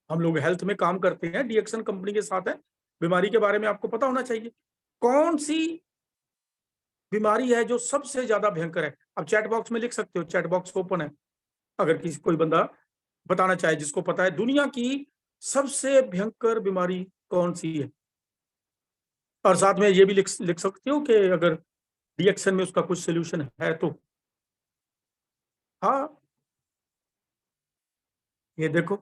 हम लोग हेल्थ में काम करते हैं, डीएक्सन कंपनी के साथ है, बीमारी के बारे में आपको पता होना चाहिए। कौन सी बीमारी है जो सबसे ज्यादा भयंकर है? आप चैट बॉक्स में लिख सकते हो, चैट बॉक्स ओपन है, अगर किसी कोई बंदा बताना चाहे जिसको पता है दुनिया की सबसे भयंकर बीमारी कौन सी है। और साथ में ये भी लिख सकते हो कि अगर डीएक्सन में उसका कुछ सोल्यूशन है तो। हाँ, ये देखो,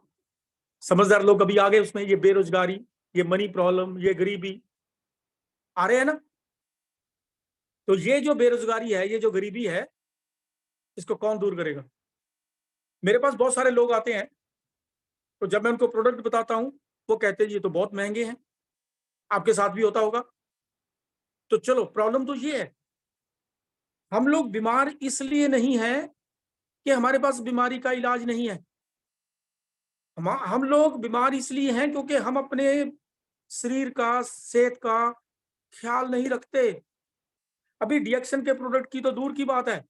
समझदार लोग अभी आ गए उसमें, ये बेरोजगारी, ये मनी प्रॉब्लम, ये गरीबी आ रहे हैं ना। तो ये जो बेरोजगारी है, ये जो गरीबी है, इसको कौन दूर करेगा? मेरे पास बहुत सारे लोग आते हैं, तो जब मैं उनको प्रोडक्ट बताता हूँ, वो कहते हैं ये तो बहुत महंगे हैं, आपके साथ भी होता होगा। तो चलो, प्रॉब्लम तो ये है, हम लोग बीमार इसलिए नहीं हैं कि हमारे पास बीमारी का इलाज नहीं है। हम लोग बीमार इसलिए हैं क्योंकि हम अपने शरीर का, सेहत का ख्याल नहीं रखते। अभी डिएक्शन के प्रोडक्ट की तो दूर की बात है,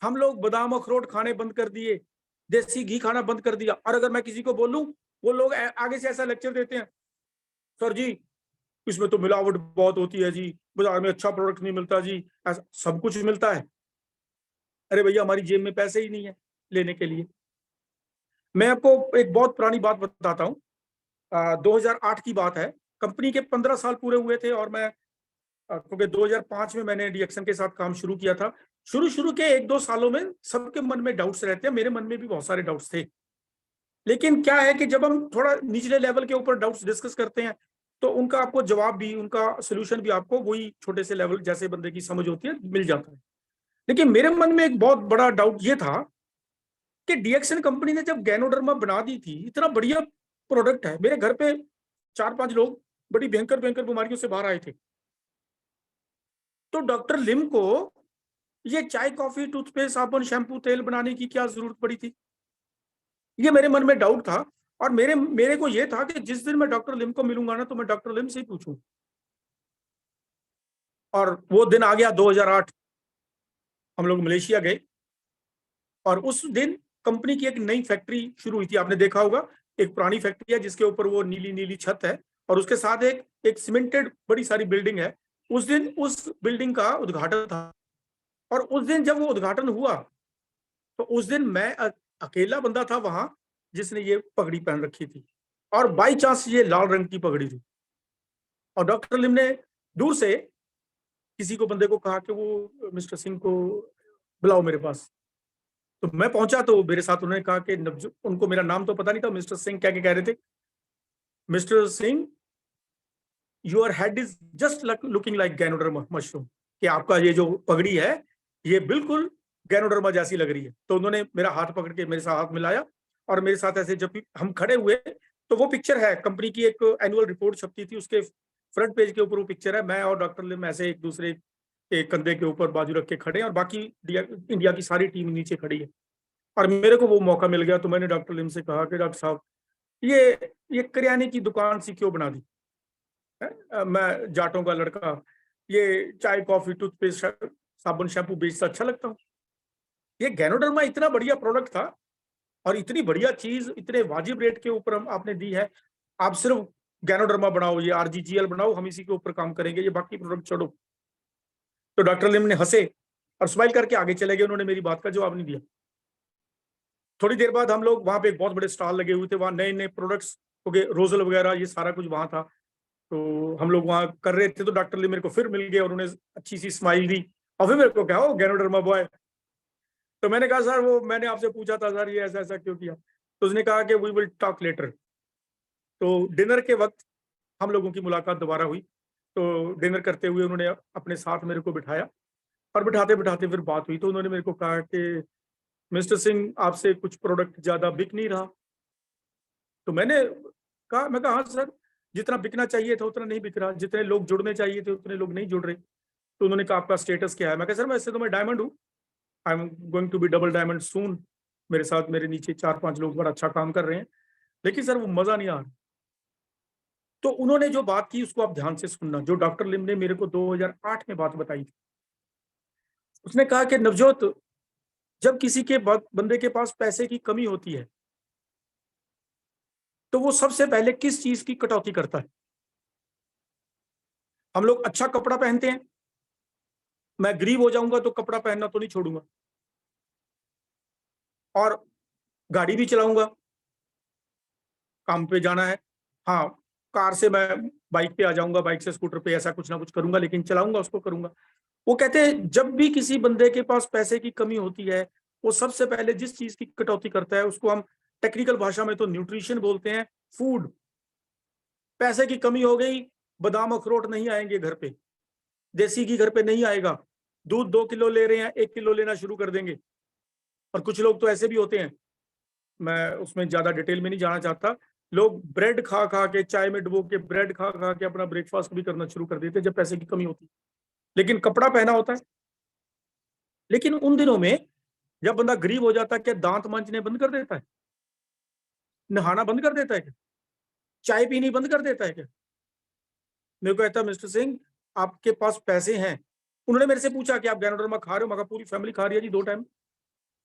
हम लोग बादाम अखरोट खाने बंद कर दिए, देसी घी खाना बंद कर दिया। और अगर मैं किसी को बोलूं, वो लोग आगे से ऐसा लेक्चर देते हैं, सर जी इसमें तो मिलावट बहुत होती है जी, बाजार में अच्छा प्रोडक्ट नहीं मिलता जी, ऐसा सब कुछ मिलता है। अरे भैया, हमारी जेब में पैसे ही नहीं है लेने के लिए। मैं आपको एक बहुत पुरानी बात बताता हूँ। 2008 की बात है, कंपनी के 15 साल पूरे हुए थे, और मैं क्योंकि 2005 में मैंने डिएक्शन के साथ काम शुरू किया था। शुरू शुरू के 1-2 सालों में सबके मन में डाउट्स रहते हैं, मेरे मन में भी बहुत सारे डाउट्स थे। लेकिन क्या है कि जब हम थोड़ा निचले लेवल के ऊपर डाउट्स डिस्कस करते हैं, तो उनका आपको जवाब भी, उनका सोल्यूशन भी आपको वही छोटे से लेवल जैसे बंदे की समझ होती है मिल जाता है। लेकिन मेरे मन में एक बहुत बड़ा डाउट ये था कि डिएक्शन कंपनी ने जब गैनोडर्मा बना दी थी, इतना बढ़िया प्रोडक्ट है, मेरे घर पे 4-5 लोग बड़ी भयंकर भयंकर बीमारियों से बाहर आए थे, तो डॉक्टर लिम को ये चाय, कॉफी, टूथपेस्ट, साबुन, शैम्पू, तेल बनाने की क्या जरूरत पड़ी थी? ये मेरे मन में डाउट था। और मेरे मेरे को ये था कि जिस दिन मैं डॉक्टर लिम को मिलूंगा ना, तो मैं डॉक्टर लिम से ही पूछूं। और वो दिन आ गया 2008, हम लोग मलेशिया गए, और उस दिन कंपनी की एक नई फैक्ट्री शुरू हुई थी। आपने देखा होगा, एक पुरानी फैक्ट्री है जिसके ऊपर वो नीली नीली छत है, और उसके साथ एक एक सीमेंटेड बड़ी सारी बिल्डिंग है। उस दिन उस बिल्डिंग का उद्घाटन था, और उस दिन जब वो उद्घाटन हुआ, तो उस दिन मैं अकेला बंदा था वहां जिसने ये पगड़ी पहन रखी थी, और बाई चांस ये लाल रंग की पगड़ी थी। और डॉक्टर लिम ने दूर से किसी को, बंदे को कहा कि वो मिस्टर सिंह को बुलाओ मेरे पास। तो मैं पहुंचा, तो मेरे साथ उन्होंने कहा कि उनको मेरा नाम तो पता नहीं था, मिस्टर सिंह क्या कह रहे थे, mister Singh your head is just looking like ganoderma mushroom, कि आपका ये जो पगड़ी है ये बिल्कुल गैनोडर्मा जैसी लग रही है। तो उन्होंने मेरा हाथ पकड़ के मेरे साथ हाथ मिलाया, और मेरे साथ ऐसे जब भी हम खड़े हुए, तो वो पिक्चर है, कंपनी की एक एनुअल रिपोर्ट छपती थी, उसके फ्रंट पेज के ऊपर वो पिक्चर है, मैं और डॉक्टर लिम ऐसे एक दूसरे के कंधे के ऊपर बाजू रख के खड़े हैं, और बाकी इंडिया की सारी टीम नीचे खड़ी है। और मेरे को वो मौका मिल गया, तो मैंने डॉक्टर लिम से कहा कि डॉक्टर साहब, ये करियाने की दुकान सी क्यों बना दी है? मैं जाटों का लड़का, ये चाय, कॉफी, टूथपेस्ट, साबुन, शैम्पू बेचता अच्छा लगता हूँ। ये गैनोडर्मा इतना बढ़िया प्रोडक्ट था, और इतनी बढ़िया चीज इतने वाजिब रेट के ऊपर हम आपने दी है। आप सिर्फ गैनोडर्मा बनाओ, ये आरजीजीएल बनाओ, हम इसी के ऊपर काम करेंगे, ये बाकी प्रोडक्ट छोड़ो। तो डॉक्टर लिम ने हंसे और स्माइल करके आगे चले गए, उन्होंने मेरी बात का जवाब नहीं दिया। थोड़ी देर बाद हम लोग वहां पे, एक बहुत बड़े स्टॉल लगे हुए थे, वहां नए नए प्रोडक्ट्स, क्योंकि रोजल वगैरह ये सारा कुछ वहां था, तो हम लोग वहां कर रहे थे। तो डॉक्टर ली मेरे को फिर मिल गए, और उन्होंने अच्छी सी स्माइल दी, और फिर मेरे को क्या, हो गैनोडर्मा बॉय। तो मैंने कहा, सर वो मैंने आपसे पूछा था सर, ये ऐसा ऐसा क्यों किया? तो उसने कहा कि वी विल टॉक लेटर। तो डिनर के वक्त हम लोगों की मुलाकात दोबारा हुई। तो डिनर करते हुए उन्होंने अपने साथ मेरे को बिठाया, और बिठाते बिठाते फिर बात हुई। तो उन्होंने मेरे को कहा कि मिस्टर सिंह, आपसे कुछ प्रोडक्ट ज्यादा बिक नहीं रहा। तो मैं कहा, हाँ सर, जितना बिकना चाहिए था उतना नहीं बिक रहा, जितने लोग जुड़ने चाहिए थे उतने लोग नहीं जुड़ रहे। तो उन्होंने कहा, आपका स्टेटस क्या है? मैं कहा, सर वैसे तो मैं डायमंड हूँ, I am going to be double diamond soon. मेरे साथ मेरे नीचे 4-5 लोग बड़ा अच्छा काम कर रहे हैं, लेकिन सर वो मजा नहीं आ रहा। तो उन्होंने जो बात की उसको आप ध्यान से सुनना, जो डॉक्टर लिम ने मेरे को 2008 में बात बताई थी। उसने कहा कि नवजोत, जब किसी के बंदे के पास पैसे की कमी होती है, तो वो सबसे पहले किस चीज की कटौती करता है? हम लोग अच्छा कपड़ा पहनते हैं, मैं गरीब हो जाऊंगा तो कपड़ा पहनना तो नहीं छोड़ूंगा, और गाड़ी भी चलाऊंगा, काम पे जाना है। हाँ, कार से मैं बाइक पे आ जाऊंगा, बाइक से स्कूटर पे, ऐसा कुछ ना कुछ करूंगा, लेकिन चलाऊंगा, उसको करूंगा। वो कहते हैं जब भी किसी बंदे के पास पैसे की कमी होती है, वो सबसे पहले जिस चीज की कटौती करता है उसको हम टेक्निकल भाषा में तो न्यूट्रिशन बोलते हैं, फूड। पैसे की कमी हो गई, बादाम अखरोट नहीं आएंगे घर पे, देसी घी घर पे नहीं आएगा, दूध 2 किलो ले रहे हैं 1 किलो लेना शुरू कर देंगे। और कुछ लोग तो ऐसे भी होते हैं, मैं उसमें ज्यादा डिटेल में नहीं जाना चाहता, लोग ब्रेड खा खा के, चाय में डुबो के ब्रेड खा खा के अपना ब्रेकफास्ट भी करना शुरू कर देते हैं जब पैसे की कमी होती है, लेकिन कपड़ा पहना होता है। लेकिन उन दिनों में जब बंदा गरीब हो जाता है, क्या दांत मांजने बंद कर देता है, नहाना बंद कर देता है क्या, चाय पीनी बंद कर देता है क्या? मेरे को कहता है, मिस्टर सिंह आपके पास पैसे हैं। उन्होंने मेरे से पूछा कि आप गैनोडर्मा खा रहे हो? मगर पूरी फैमिली खा रही है जी 2 टाइम।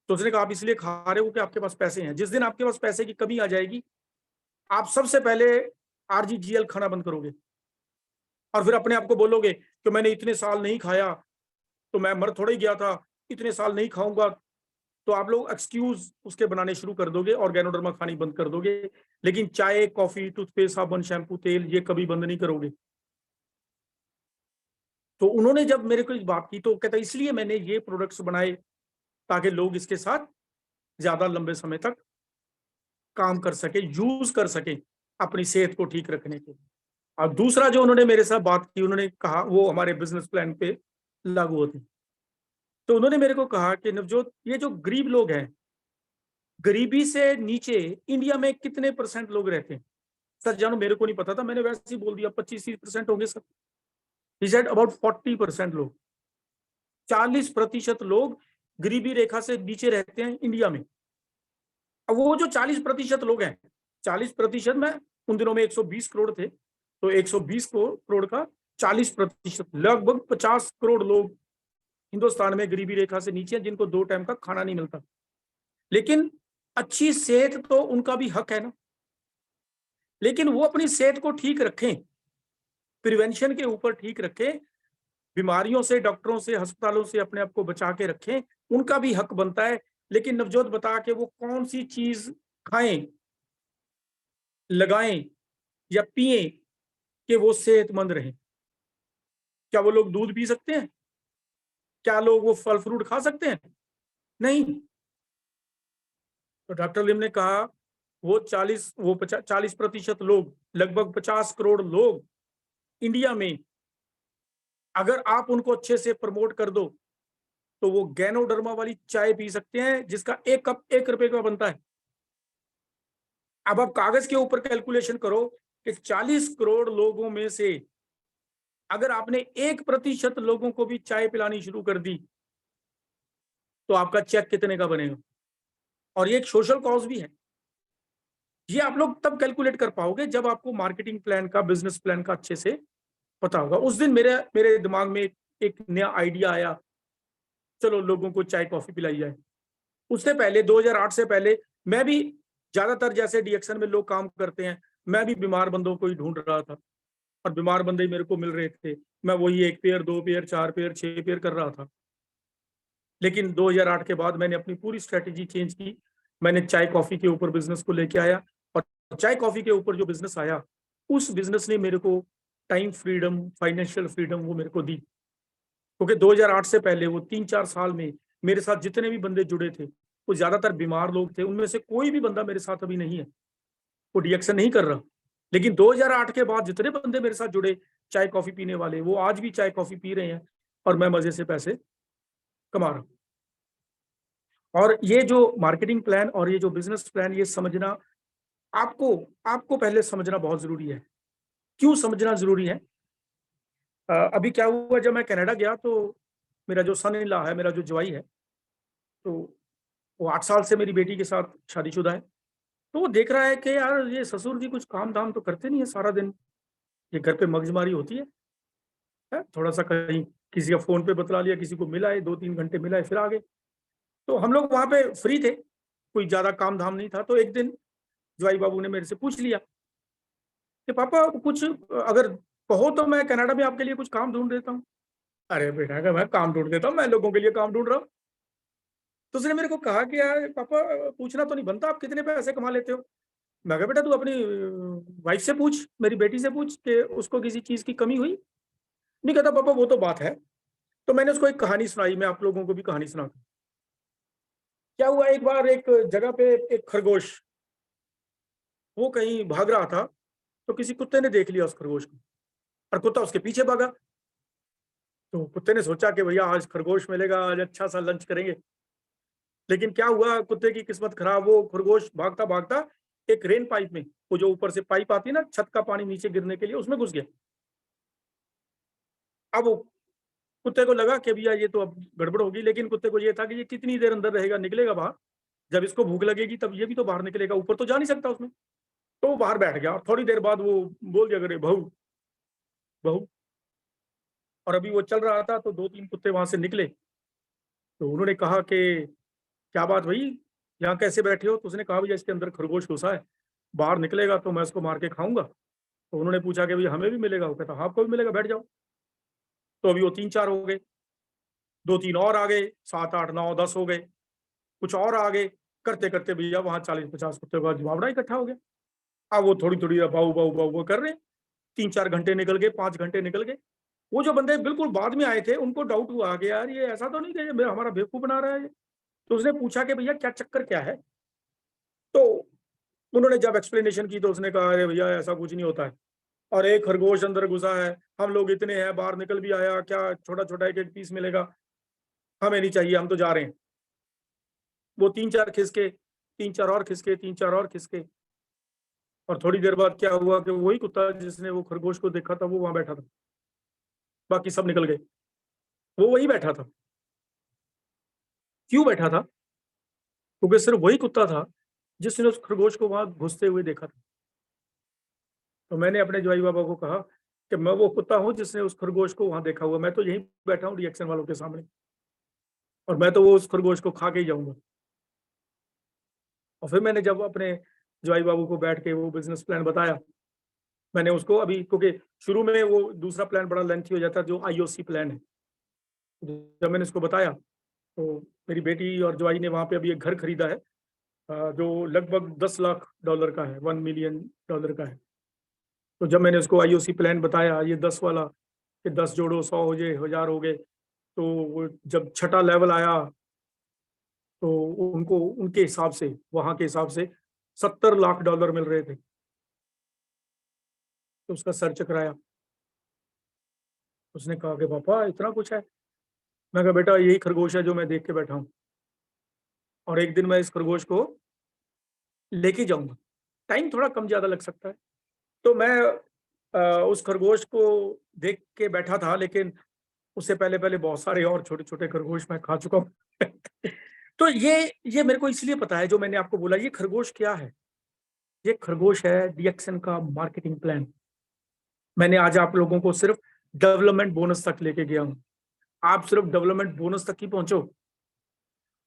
तो उसने कहा आप इसलिए खा रहे हो कि आपके पास पैसे हैं, जिस दिन आपके पास पैसे की कमी आ जाएगी आप सबसे पहले आरजीजीएल खाना बंद करोगे और फिर अपने आप को बोलोगे कि मैंने इतने साल नहीं खाया तो मैं मर थोड़ा ही गया था, इतने साल नहीं खाऊंगा। तो आप लोग एक्सक्यूज उसके बनाने शुरू कर दोगे और गैनोडर्मा खानी बंद कर दोगे, लेकिन चाय, कॉफी, टूथपेस्ट, साबुन, शैम्पू, तेल ये कभी बंद नहीं करोगे। तो उन्होंने जब मेरे को इस बात की तो कहता इसलिए मैंने ये प्रोडक्ट्स बनाए ताकि लोग इसके साथ ज्यादा लंबे समय तक काम कर सके, यूज कर सके अपनी सेहत को ठीक रखने के लिए। और दूसरा जो उन्होंने मेरे साथ बात की, उन्होंने कहा वो हमारे बिजनेस प्लान पे लागू होती। तो उन्होंने मेरे को कहा कि नवजोत, ये जो गरीब लोग हैं, गरीबी से नीचे इंडिया में कितने % लोग रहते हैं? सर जानो मेरे को नहीं पता था, मैंने वैसे ही बोल दिया 25-30% होंगे सर। ही सेड अबाउट 40% लोग, 40% लोग गरीबी रेखा से नीचे रहते हैं इंडिया में। अब वो जो 40% लोग हैं, 40% में उन दिनों में 120 करोड़ थे, तो 120 करोड़ का 40%, लगभग 50 करोड़ लोग हिंदुस्तान में गरीबी रेखा से नीचे हैं, जिनको 2 टाइम का खाना नहीं मिलता। लेकिन अच्छी सेहत तो उनका भी हक है ना, लेकिन वो अपनी सेहत को ठीक रखें, प्रिवेंशन के ऊपर ठीक रखें, बीमारियों से, डॉक्टरों से, अस्पतालों से अपने आप को बचा के रखें, उनका भी हक बनता है। लेकिन नवजोत बता के वो कौन सी चीज खाएं, लगाएं या पिए कि वो सेहतमंद रहे? क्या वो लोग दूध पी सकते हैं? क्या लोग वो फल फ्रूट खा सकते हैं? नहीं। तो डॉक्टर लिम ने कहा वो 40% लोग, लगभग 50 करोड़ लोग इंडिया में, अगर आप उनको अच्छे से प्रमोट कर दो तो वो गैनोडर्मा वाली चाय पी सकते हैं जिसका 1 कप 1 रुपए का बनता है। अब आप कागज के ऊपर कैलकुलेशन करो कि 40 करोड़ लोगों में से अगर आपने 1% लोगों को भी चाय पिलानी शुरू कर दी तो आपका चेक कितने का बनेगा? और ये एक सोशल कॉज भी है। ये आप लोग तब कैलकुलेट कर पाओगे जब आपको मार्केटिंग प्लान का, बिजनेस प्लान का अच्छे से पता होगा। उस दिन मेरे मेरे दिमाग में एक नया आइडिया आया, चलो लोगों को चाय कॉफी पिलाई जाए। उससे पहले 2008 से पहले मैं भी, ज्यादातर जैसे डीएक्शन में लोग काम करते हैं, मैं भी बीमार बंदों को ही ढूंढ रहा था और बीमार बंदे ही मेरे को मिल रहे थे। मैं वही 1 पेयर, 2 पेयर, 4 पेयर, 6 पेयर कर रहा था। लेकिन 2008 के बाद मैंने अपनी पूरी स्ट्रेटेजी चेंज की। मैंने चाय कॉफी के ऊपर बिजनेस को लेके आया और चाय कॉफी के ऊपर जो बिजनेस आया, उस बिजनेस ने मेरे को टाइम फ्रीडम, फाइनेंशियल फ्रीडम वो मेरे को दी। क्योंकि 2008 से पहले वो 3-4 साल में मेरे साथ जितने भी बंदे जुड़े थे वो ज्यादातर बीमार लोग थे। उनमें से कोई भी बंदा मेरे साथ अभी नहीं है, वो रिएक्शन नहीं कर रहा। लेकिन 2008 के बाद जितने बंदे मेरे साथ जुड़े चाय कॉफी पीने वाले, वो आज भी चाय कॉफी पी रहे हैं और मैं मजे से पैसे कमा रहा हूँ। और ये जो मार्केटिंग प्लान और ये जो बिजनेस प्लान, ये समझना आपको आपको पहले समझना बहुत जरूरी है। क्यों समझना जरूरी है? अभी क्या हुआ, जब मैं कनाडा गया तो मेरा जो सन इन लॉ है, मेरा जो जवाई है, तो वो 8 साल से मेरी बेटी के साथ शादीशुदा है। तो वो देख रहा है कि यार ये ससुर जी कुछ काम धाम तो करते नहीं है सारा दिन, ये घर पे मगजमारी होती है? थोड़ा सा कहीं किसी का फोन पे बतला लिया, किसी को मिलाए, 2-3 घंटे मिलाए फिर आ गए। तो हम लोग वहां पे फ्री थे, कोई ज्यादा काम धाम नहीं था। तो एक दिन जवाई बाबू ने मेरे से पूछ लिया कि पापा कुछ अगर कहो तो मैं कनाडा में आपके लिए कुछ काम ढूंढ देता हूँ। अरे बेटा, अगर मैं काम ढूंढ देता हूँ, मैं लोगों के लिए काम ढूंढ रहा हूँ। तो उसने मेरे को कहा कि यार पापा पूछना तो नहीं बनता आप कितने पैसे कमा लेते हो। मैं कहा बेटा तू अपनी वाइफ से पूछ, मेरी बेटी से पूछ कि उसको किसी चीज की कमी हुई। नहीं, कहता पापा वो तो बात है। तो मैंने उसको एक कहानी सुनाई, मैं आप लोगों को भी कहानी सुनाता हूँ। क्या हुआ, एक बार एक जगह पे एक खरगोश, वो कहीं भाग रहा था, तो किसी कुत्ते ने देख लिया उस खरगोश को और कुत्ता उसके पीछे भागा। तो कुत्ते ने सोचा कि भैया आज खरगोश मिलेगा, आज अच्छा सा लंच करेंगे। लेकिन क्या हुआ, कुत्ते की किस्मत खराब, वो खरगोश भागता भागता एक रेन पाइप में, वो जो ऊपर से पाइप आती है ना छत का पानी नीचे गिरने के लिए, उसमें घुस गया। अब वो कुत्ते को लगा कि भैया ये तो अब गड़बड़ होगी, लेकिन कुत्ते को ये था कि ये कितनी देर अंदर रहेगा, निकलेगा बाहर, जब इसको भूख लगेगी तब ये भी तो बाहर निकलेगा, ऊपर तो जा नहीं सकता उसमें। तो वो बाहर बैठ गया और थोड़ी देर बाद वो बोल दिया, करे बहू बहू। और अभी वो चल रहा था तो दो तीन कुत्ते वहां से निकले, तो उन्होंने कहा कि क्या बात भाई, यहाँ कैसे बैठे हो? तो उसने कहा भैया इसके अंदर खरगोश घुसा है, बाहर निकलेगा तो मैं उसको मार के खाऊंगा। तो उन्होंने पूछा कि भैया हमें भी मिलेगा? वो कहता हाँ आपको भी मिलेगा, बैठ जाओ। तो अभी वो तीन चार हो गए, दो तीन और आ गए, सात आठ नौ दस हो गए, कुछ और आ गए, करते करते भैया वहां 40-50 कुत्ते का जमावड़ा इकट्ठा हो गया। अब वो थोड़ी थोड़ी बाऊ बाऊ बाऊ वो कर रहे हैं। 3-4 घंटे निकल गए, 5 घंटे निकल गए। वो जो बंदे बिल्कुल बाद में आए थे उनको डाउट हुआ कि यार ये ऐसा तो नहीं कि ये हमारा बेवकूफ बना रहा है ये। तो उसने पूछा कि भैया क्या चक्कर क्या है? तो उन्होंने जब एक्सप्लेनेशन की तो उसने कहा अरे भैया ऐसा कुछ नहीं होता है, और एक खरगोश अंदर घुसा है, हम लोग इतने हैं, बाहर निकल भी आया, क्या छोटा छोटा एक एक पीस मिलेगा, हमें नहीं चाहिए, हम तो जा रहे हैं। वो तीन चार खिसके, तीन चार और खिसके, तीन चार और खिसके, और थोड़ी देर बाद क्या हुआ कि वही कुत्ता जिसने वो खरगोश को देखा था वो वहां बैठा था, बाकी सब निकल गए, वो वही बैठा था। क्यों बैठा था? क्योंकि सिर्फ वही कुत्ता था जिसने उस खरगोश को वहां घुसते हुए देखा था। तो मैंने अपने जवाई बाबा को कहा कि मैं वो कुत्ता हूँ जिसने उस खरगोश को वहां देखा हुआ, मैं तो यहीं बैठा हूँ रिएक्शन वालों के सामने, और मैं तो वो उस खरगोश को खा के ही जाऊंगा। और फिर मैंने जब अपने जवाई बाबू को बैठ के वो बिजनेस प्लान बताया, मैंने उसको अभी, क्योंकि शुरू में वो दूसरा प्लान बड़ा लेंथी हो जाता है जो आईओसी प्लान है, जब मैंने उसको बताया तो मेरी बेटी और जवाई ने वहां पे अभी एक घर खरीदा है, जो लगभग $10 लाख का है, $1 मिलियन का है। तो जब मैंने उसको आईओसी प्लान बताया ये 10 वाला, कि 10 जोड़ो 100 हो जाए, 1000 हो गए, तो वो जब छठा लेवल आया तो उनको उनके हिसाब से, वहां के हिसाब से $70 लाख मिल रहे थे। तो उसका सर चकराया, उसने कहा कि पापा इतना कुछ है? मैं कहा बेटा यही खरगोश है जो मैं देख के बैठा हूँ, और एक दिन मैं इस खरगोश को लेके जाऊंगा, टाइम थोड़ा कम ज्यादा लग सकता है। तो मैं उस खरगोश को देख के बैठा था, लेकिन उससे पहले पहले बहुत सारे और छोटे छोटे खरगोश मैं खा चुका हूँ। तो ये मेरे को इसलिए पता है, जो मैंने आपको बोला, ये खरगोश क्या है? ये खरगोश है डीएक्सन का मार्केटिंग प्लान। मैंने आज आप लोगों को सिर्फ डेवलपमेंट बोनस तक लेके गया हूं। आप सिर्फ डेवलपमेंट बोनस तक ही पहुंचो,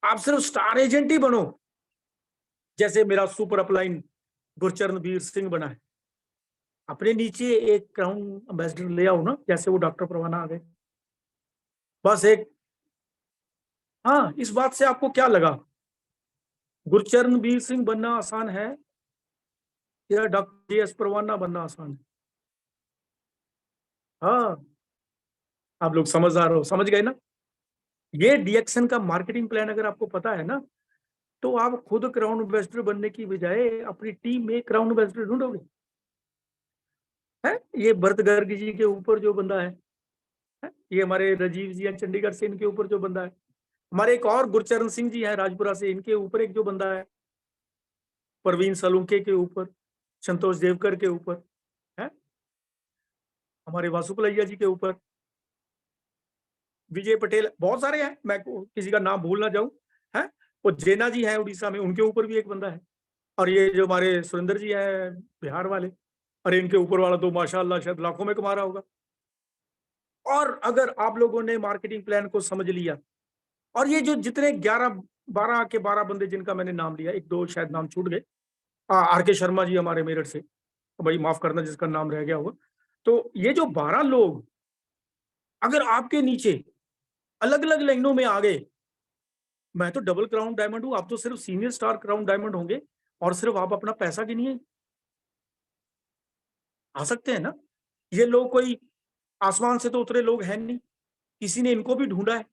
आप सिर्फ स्टार एजेंट ही बनो, जैसे मेरा सुपर अपलाइन गुरचरण वीर सिंह बना है। अपने नीचे एक क्राउन एम्बेसडर ले आओ ना, जैसे वो डॉक्टर परवाना आ गए। बस एक, हाँ, इस बात से आपको क्या लगा, गुरचरण वीर सिंह बनना आसान है या डॉक्टर एस परवाना बनना आसान है? हाँ, आप लोग समझदार हो, समझ गए ना? ये डीएक्सन का मार्केटिंग प्लान अगर आपको पता है ना, तो आप खुद क्राउन एम्बेसडर बनने की बजाय अपनी टीम में क्राउन एम्बेसडर ढूंढोगे। है ये भरत गर्ग जी के ऊपर जो बंदा है, ये हमारे राजीव जी हैं चंडीगढ़ से, इनके ऊपर जो बंदा है, हमारे एक और गुरचरण सिंह जी हैं राजपुरा से, इनके ऊपर एक जो बंदा है, परवीन सलूंके के ऊपर, संतोष देवकर के ऊपर है, हमारे वासुकलैया जी के ऊपर, विजय पटेल, बहुत सारे हैं, मैं किसी का नाम भूल ना जाऊं। है वो जेना जी हैं उड़ीसा में, उनके ऊपर भी एक बंदा है। और ये जो हमारे सुरेंद्र जी हैं बिहार वाले, अरे इनके ऊपर वाला तो माशाल्लाह शायद लाखों में कमा रहा होगा। और अगर आप लोगों ने मार्केटिंग प्लान को समझ लिया, और ये जो जितने 11-12 बंदे जिनका मैंने नाम लिया, एक दो शायद नाम छूट गए, आर के शर्मा जी हमारे मेरठ से, तो भाई माफ करना जिसका नाम रह गया होगा। तो ये जो 12 लोग अगर आपके नीचे अलग अलग लाइनों में आ गए, मैं तो डबल क्राउन डायमंड हूं, आप तो सिर्फ सीनियर स्टार क्राउन डायमंड होंगे, और सिर्फ आप अपना पैसा गिनिए, आ सकते हैं ना? ये लोग कोई आसमान से तो उतरे लोग हैं नहीं, किसी ने इनको भी ढूंढा है।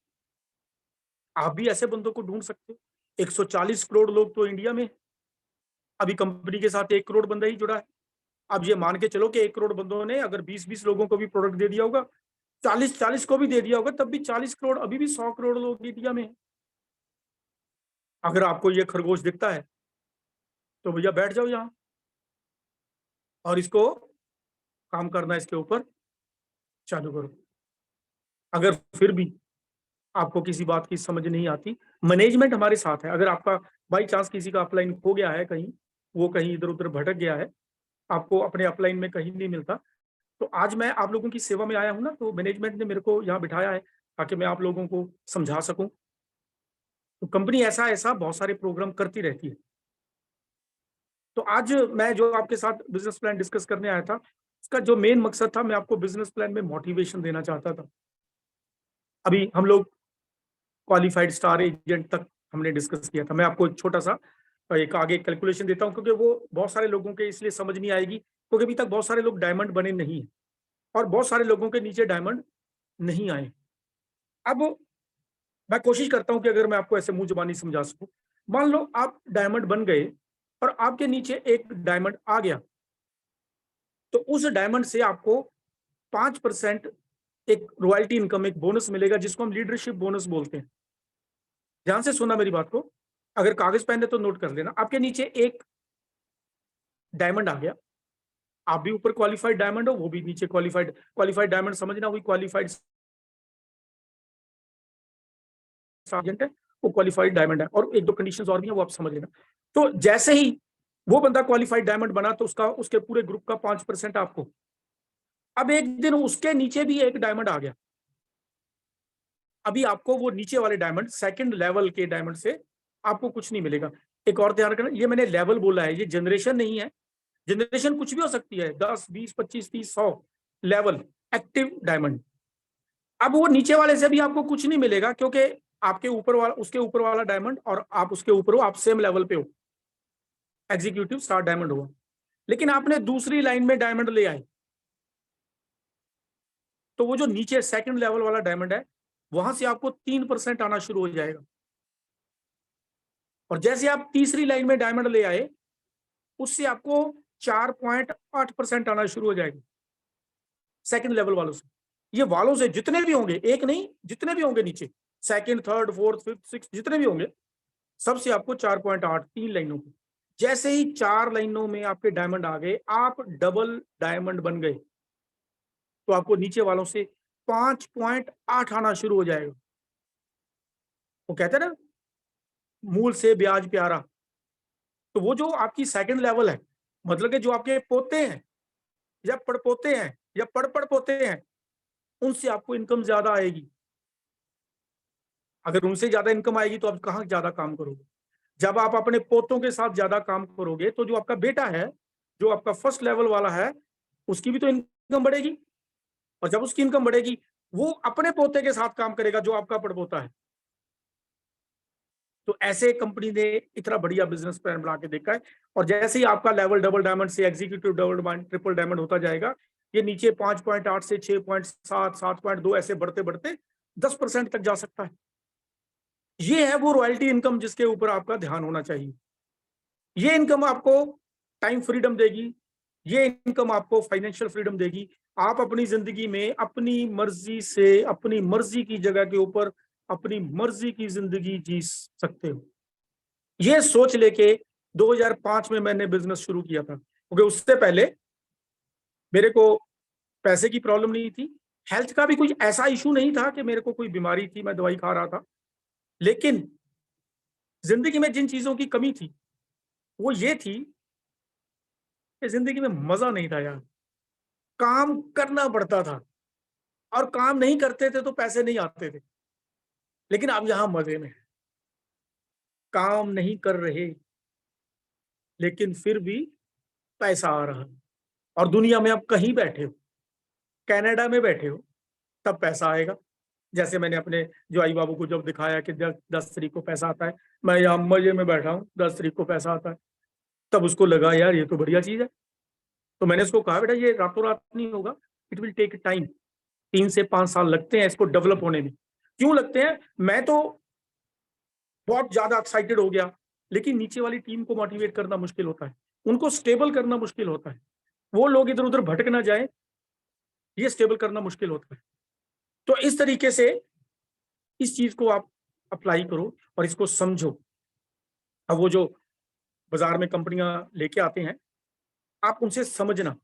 आप भी ऐसे बंदों को ढूंढ सकते हो। 140 करोड़ लोग तो इंडिया में, अभी कंपनी के साथ 1 करोड़ बंदा ही जुड़ा है। अब ये मान के चलो कि 1 करोड़ बंदों ने अगर 20-20 लोगों को भी प्रोडक्ट दे दिया होगा, 40-40 को भी दे दिया होगा, तब भी 40 करोड़, अभी भी 100 करोड़ लोग इंडिया में है। अगर आपको ये खरगोश दिखता है तो भैया बैठ जाओ यहाँ और इसको काम करना इसके ऊपर चालू करो। अगर फिर भी आपको किसी बात की समझ नहीं आती, मैनेजमेंट हमारे साथ है। अगर आपका बाई चांस किसी का अपलाइन खो गया है कहीं, वो कहीं इधर उधर भटक गया है, आपको अपने अपलाइन में कहीं नहीं मिलता, तो आज मैं आप लोगों की सेवा में आया हूं ना, तो मैनेजमेंट ने मेरे को यहाँ बिठाया है ताकि मैं आप लोगों को समझा सकूं। तो कंपनी ऐसा ऐसा बहुत सारे प्रोग्राम करती रहती है। तो आज मैं जो आपके साथ बिजनेस प्लान डिस्कस करने आया था, उसका जो मेन मकसद था, मैं आपको बिजनेस प्लान में मोटिवेशन देना चाहता था। अभी हम लोग क्वालिफाइड स्टार एजेंट तक हमने डिस्कस किया था। मैं आपको एक छोटा सा एक आगे कैलकुलेशन देता हूं, क्योंकि वो बहुत सारे लोगों के इसलिए समझ नहीं आएगी, क्योंकि अभी तक बहुत सारे लोग डायमंड बने नहीं है और बहुत सारे लोगों के नीचे डायमंड नहीं आए। अब मैं कोशिश करता हूं कि अगर मैं आपको ऐसे मुंह जुबानी समझा सकूं। मान लो आप डायमंड बन गए और आपके नीचे एक डायमंड आ गया, तो उस डायमंड से आपको 5% एक रॉयल्टी इनकम, एक बोनस मिलेगा, जिसको हम लीडरशिप बोनस बोलते हैं। ध्यान से सुना मेरी बात को, अगर कागज पेन है तो नोट कर लेना। आपके नीचे एक डायमंड आ गया, आप भी ऊपर क्वालिफाइड डायमंड हो, वो भी नीचे क्वालिफाइड। क्वालिफाइड डायमंड समझना, वही क्वालिफाइड सार्जेंट है, वो क्वालिफाइड डायमंड है, और एक दो कंडीशंस और भी हैं, वो आप समझ लेना। तो जैसे ही वो बंदा क्वालिफाइड डायमंड बना, तो उसका उसके पूरे ग्रुप का 5% आपको। अब एक दिन उसके नीचे भी एक डायमंड आ गया, अभी आपको वो नीचे वाले डायमंड, सेकंड लेवल के डायमंड से आपको कुछ नहीं मिलेगा। एक और ध्यान रखना, ये मैंने लेवल बोला है, ये जनरेशन नहीं है। जनरेशन कुछ भी हो सकती है, 10, 20, 25, 30, 100 लेवल एक्टिव डायमंड। अब वो नीचे वाले से भी आपको कुछ नहीं मिलेगा, क्योंकि आपके ऊपर वाला, उसके ऊपर वाला डायमंड और आप उसके ऊपर हो, आप सेम लेवल पे हो, एग्जीक्यूटिव स्टार डायमंड हुआ। लेकिन आपने दूसरी लाइन में डायमंड ले आए, तो वो जो नीचे सेकंड लेवल वाला डायमंड है, वहां से आपको 3% आना शुरू हो जाएगा। और जैसे आप तीसरी लाइन में डायमंड ले आए, उससे आपको 4.8% आना शुरू हो जाएगा सेकंड लेवल वालों से। ये वालों से जितने भी होंगे, एक नहीं, जितने भी होंगे नीचे, second, third, fourth, fifth, six, जितने भी होंगे, सबसे आपको 4.8, 3 लाइनों पे। जैसे ही 4 लाइनों में आपके डायमंड आ गए, आप डबल डायमंड बन गए, तो आपको नीचे वालों से 5.8 आना शुरू हो जाएगा। वो कहते हैं ना, मूल से ब्याज प्यारा। तो वो जो आपकी सेकंड लेवल है, मतलब कि जो आपके पोते हैं या पड़पोते हैं या पड़ पोते हैं, उनसे आपको इनकम ज्यादा आएगी। अगर उनसे ज्यादा इनकम आएगी तो आप कहाँ ज्यादा काम करोगे? जब आप अपने पोतों के साथ ज्यादा काम करोगे, तो जो आपका बेटा है, जो आपका फर्स्ट लेवल वाला है, उसकी भी तो इनकम बढ़ेगी। और जब उसकी इनकम बढ़ेगी, वो अपने पोते के साथ काम करेगा, जो आपका पड़पोता है। तो ऐसे कंपनी ने इतना बढ़िया बिजनेस प्लान बना के देखा है। और जैसे ही आपका लेवल डबल डायमंड से executive double diamond, triple diamond होता जाएगा, ये नीचे 5.8 से 6.7, 7.2 ऐसे बढ़ते बढ़ते 10% तक जा सकता है। ये है वो रॉयल्टी इनकम जिसके ऊपर आपका ध्यान होना चाहिए। ये इनकम आपको टाइम फ्रीडम देगी, ये इनकम आपको फाइनेंशियल फ्रीडम देगी। आप अपनी जिंदगी में अपनी मर्जी से, अपनी मर्जी की जगह के ऊपर अपनी मर्जी की जिंदगी जी सकते हो। ये सोच लेके 2005 में मैंने बिजनेस शुरू किया था, क्योंकि उससे पहले मेरे को पैसे की प्रॉब्लम नहीं थी, हेल्थ का भी कोई ऐसा इशू नहीं था कि मेरे को कोई बीमारी थी, मैं दवाई खा रहा था। लेकिन जिंदगी में जिन चीजों की कमी थी, वो ये थी कि जिंदगी में मजा नहीं था यार। काम करना पड़ता था, और काम नहीं करते थे तो पैसे नहीं आते थे। लेकिन अब यहां मजे में है, काम नहीं कर रहे, लेकिन फिर भी पैसा आ रहा है। और दुनिया में आप कहीं बैठे हो, कनाडा में बैठे हो, तब पैसा आएगा। जैसे मैंने अपने जो आई बाबू को जब दिखाया कि 10 तारीख को पैसा आता है, मैं यहाँ मजे में बैठा हूँ, 10 तारीख को पैसा आता है, तब उसको लगा यार ये तो बढ़िया चीज है। तो मैंने उसको कहा, बेटा ये रातों रात नहीं होगा, इट विल टेक टाइम। 3 से 5 साल लगते हैं इसको डेवलप होने में। क्यों लगते हैं? मैं तो बहुत ज्यादा एक्साइटेड हो गया, लेकिन नीचे वाली टीम को मोटिवेट करना मुश्किल होता है, उनको स्टेबल करना मुश्किल होता है, वो लोग इधर उधर भटक ना जाए, ये स्टेबल करना मुश्किल होता है। तो इस तरीके से इस चीज को आप अप्लाई करो और इसको समझो। अब वो जो बाजार में कंपनियां लेके आते हैं, आप उनसे समझना।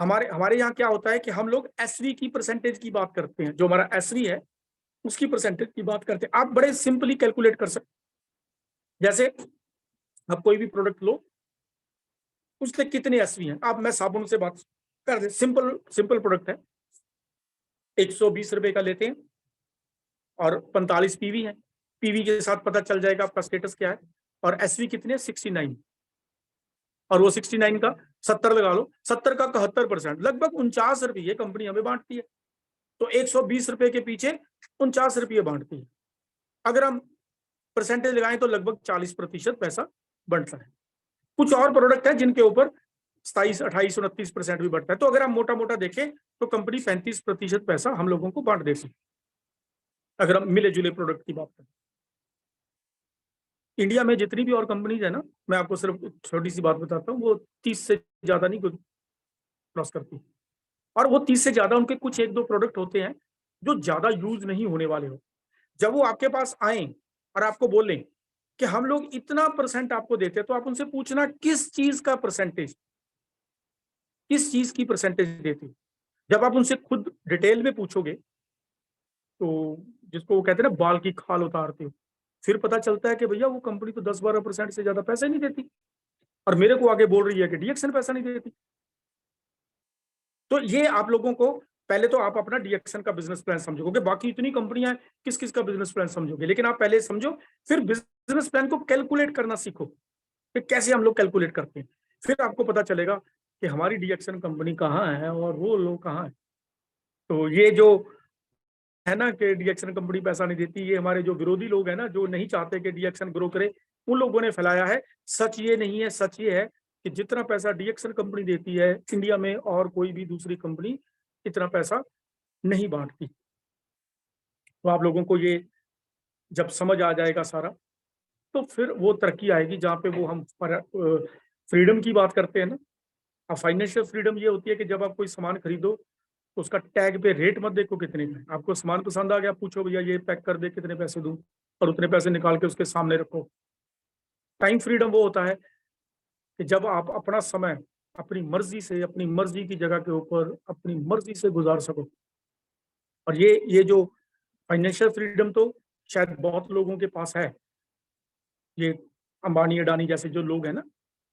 हमारे हमारे यहाँ क्या होता है कि हम लोग एसवी की परसेंटेज की बात करते हैं, जो हमारा एसवी है उसकी परसेंटेज की बात करते हैं। आप बड़े सिंपली कैलकुलेट कर सकते, जैसे आप कोई भी प्रोडक्ट लो, उसके कितने एसवी हैं। आप मैं साबुन से बात कर दे, सिंपल सिंपल प्रोडक्ट है, 120 रुपए का लेते हैं और 45 पीवी है। पीवी के साथ पता चल जाएगा आपका स्टेटस क्या है। और एसवी कितने, 69। और वो 69 का 70 लगा लो, 70 का 71%, लगभग 49 रुपये कंपनी हमें बांटती है। तो 120 रुपए के पीछे 49 रुपये बांटती है। अगर हम परसेंटेज लगाएं तो लगभग 40% पैसा बढ़ता है। कुछ और प्रोडक्ट है जिनके ऊपर 27, 28, 29% भी बढ़ता है। तो अगर हम मोटा मोटा देखें तो कंपनी 35% पैसा हम लोगों को बांट देती है, अगर हम मिले जुले प्रोडक्ट की बात करें। इंडिया में जितनी भी और कंपनीज है ना, मैं आपको सिर्फ छोटी सी बात बताता हूँ, वो 30 से ज्यादा नहीं क्रॉस करती। और वो 30 से ज्यादा उनके कुछ एक दो प्रोडक्ट होते हैं जो ज्यादा यूज नहीं होने वाले हो। जब वो आपके पास आए और आपको बोलें कि हम लोग इतना परसेंट आपको देते हैं, तो आप उनसे पूछना किस चीज का परसेंटेज, किस चीज की परसेंटेज देते हो। जब आप उनसे खुद डिटेल में पूछोगे, तो जिसको वो कहते हैं ना बाल की खाल उतारते हो, फिर पता चलता है कि भैया वो कंपनी तो 10-12% से ज्यादा पैसे नहीं देती, और मेरे को आगे बोल रही है कि डीएक्शन पैसा नहीं देती। तो ये आप लोगों को, पहले तो आप अपना डीएक्शन का बिजनेस प्लान समझोगे, बाकी इतनी कंपनियां हैं, किस किस का बिजनेस प्लान समझोगे, लेकिन आप पहले समझो, फिर बिजनेस प्लान को कैलकुलेट करना सीखो कि कैसे हम लोग कैलकुलेट करते हैं। फिर आपको पता चलेगा कि हमारी डीएक्शन कंपनी कहाँ है और वो लोग कहाँ है। तो ये जो है ना कि डीएक्शन कंपनी पैसा नहीं देती, ये हमारे जो विरोधी लोग हैं ना, जो नहीं चाहते कि डीएक्शन ग्रो करे, उन लोगों ने फैलाया है। सच ये नहीं है, सच ये है कि जितना पैसा डीएक्शन कंपनी देती है इंडिया में, और कोई भी दूसरी कंपनी इतना पैसा नहीं बांटती। तो आप लोगों को ये जब समझ आ जाएगा सारा, तो फिर वो तरक्की आएगी जहाँ पे वो हम फ्रीडम की बात करते हैं ना। अब फाइनेंशियल फ्रीडम ये होती है कि जब आप कोई सामान खरीदो तो उसका टैग पे रेट मत देखो कितने का है। आपको सामान पसंद आ गया, पूछो भैया ये पैक कर दे, कितने पैसे दूं, और उतने पैसे निकाल के उसके सामने रखो। टाइम फ्रीडम वो होता है कि जब आप अपना समय अपनी मर्जी से, अपनी मर्जी की जगह के ऊपर अपनी मर्जी से गुजार सको। और ये जो फाइनेंशियल फ्रीडम तो शायद बहुत लोगों के पास है, ये अंबानी अडानी जैसे जो लोग हैं ना,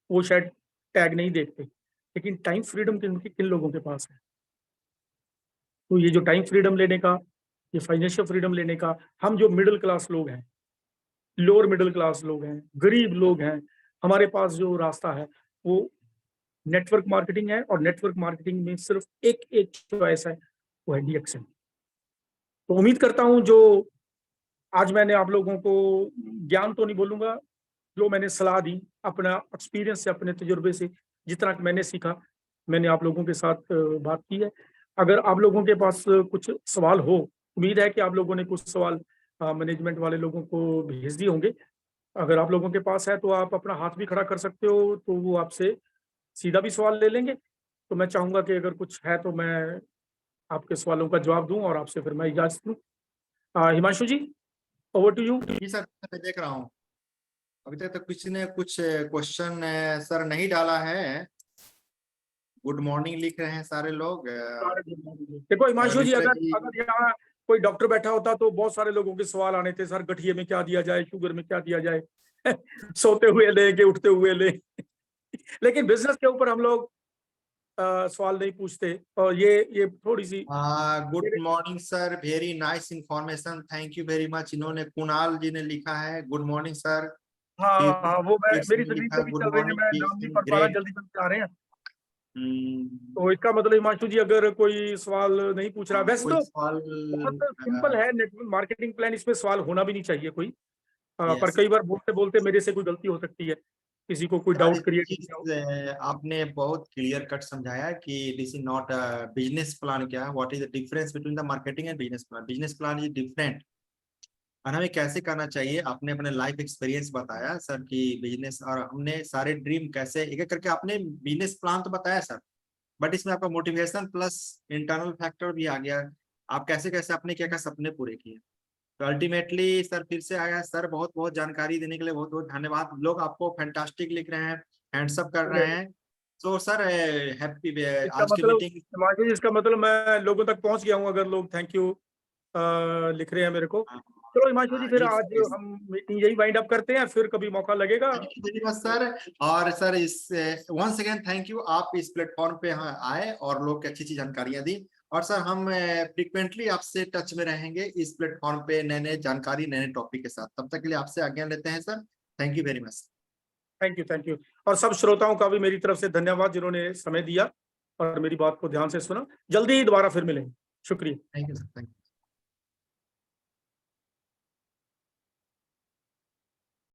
वो शायद टैग नहीं देखते, लेकिन टाइम फ्रीडम किन किन लोगों के पास है। तो ये जो टाइम फ्रीडम लेने का, ये फाइनेंशियल फ्रीडम लेने का, हम जो मिडिल क्लास लोग हैं, लोअर मिडिल क्लास लोग हैं, गरीब लोग हैं, हमारे पास जो रास्ता है वो नेटवर्क मार्केटिंग है। और नेटवर्क मार्केटिंग में सिर्फ एक एक चॉइस है, वो है डीएक्शन। तो उम्मीद करता हूं जो आज मैंने आप लोगों को ज्ञान तो नहीं बोलूंगा, जो मैंने सलाह दी अपना एक्सपीरियंस से, अपने तजुर्बे से, जितना मैंने सीखा, मैंने आप लोगों के साथ बात की है। अगर आप लोगों के पास कुछ सवाल हो, उम्मीद है कि आप लोगों ने कुछ सवाल मैनेजमेंट वाले लोगों को भेज दिए होंगे। अगर आप लोगों के पास है तो आप अपना हाथ भी खड़ा कर सकते हो, तो वो आपसे सीधा भी सवाल ले लेंगे। तो मैं चाहूंगा कि अगर कुछ है तो मैं आपके सवालों का जवाब दूं और आपसे फिर मैं इजाजत लूं। Himanshu ji, over to you. जी सर, मैं देख रहा हूँ अभी तक तो किसी ने कुछ क्वेश्चन सर नहीं डाला है। गुड मॉर्निंग लिख रहे हैं सारे लोग। देखो हिमांशु जी, मिश्रा अगर जी, अगर यहाँ कोई डॉक्टर बैठा होता तो बहुत सारे लोगों के सवाल आने थे, सर गठिए में क्या दिया जाए, शुगर में क्या दिया जाए, सोते हुए ले कि उठते हुए ले। लेकिन बिजनेस के ऊपर हम लोग सवाल नहीं पूछते, और ये थोड़ी सी good morning sir, very nice information, thank you very much. इन्होंने कुणाल जी ने लिखा है गुड मॉर्निंग सर। हाँ फिर हाँ, वो मैं, किड्स मेरी ने तकलीफ लिखा अभी गुड चल रही है, मॉर्निंग मैं नाम किड्स, नहीं पढ़ पा रहा, ग्रेट। जल्दी जल्दी आ रहे हैं। तो इसका मतलब हिमांशु जी अगर कोई सवाल नहीं पूछ रहा, वैसे कोई तो सवाल बहुत सिंपल है नेटवर्क मार्केटिंग प्लान, इसमें सवाल होना भी नहीं चाहिए कोई। पर यस कई बार बोलते बोलते मेरे से कोई गलती हो सकती है, किसी को कोई सर, डाउट एक क्रिएट हो चीज गया हो। आपने बहुत क्लियर कट समझाया कि this is not business plan. क्या है, what is the difference between the marketing and business plan. Business plan is different और हमें कैसे करना चाहिए। आपने अपने लाइफ एक्सपीरियंस बताया सर कि बिजनेस, और हमने सारे ड्रीम कैसे एक एक करके, आपने बिजनेस प्लान तो बताया सर, बट इसमें आपका मोटिवेशन प्लस इंटरनल फैक्टर भी आ गया। आप कैसे कैसे अपने क्या क्या सपने पूरे किए। तो अल्टीमेटली सर फिर से आया सर, बहुत बहुत जानकारी देने के लिए बहुत बहुत धन्यवाद। लोग आपको फैंटास्टिक लिख रहे हैं, हैंड्सअप कर रहे हैं। तो सर हैप्पी इसका आज की मतलब मीटिंग। हिमांशु जी, इसका मतलब मैं लोगों तक पहुंच गया हूँ अगर लोग थैंक यू लिख रहे हैं मेरे को। चलो हिमांशु जी, फिर आज इस हम मीटिंग यही वाइंड अप करते हैं, फिर कभी मौका लगेगा। Thank you very much sir. और सर इस वंस अगेन थैंक यू, आप इस प्लेटफॉर्म पे आए और लोग अच्छी अच्छी जानकारियां दी। और सर हम फ्रिक्वेंटली आपसे टच में रहेंगे इस प्लेटफॉर्म पे नए नए जानकारी नए नए टॉपिक के साथ। तब तक के लिए आपसे आज्ञा लेते हैं sir. Thank you very much. Thank you, thank you. और सब श्रोताओं का भी मेरी तरफ से धन्यवाद जिन्होंने समय दिया और मेरी बात को ध्यान से सुना। जल्दी ही दोबारा फिर मिलेंगे। शुक्रिया। Thank you sir, thank you.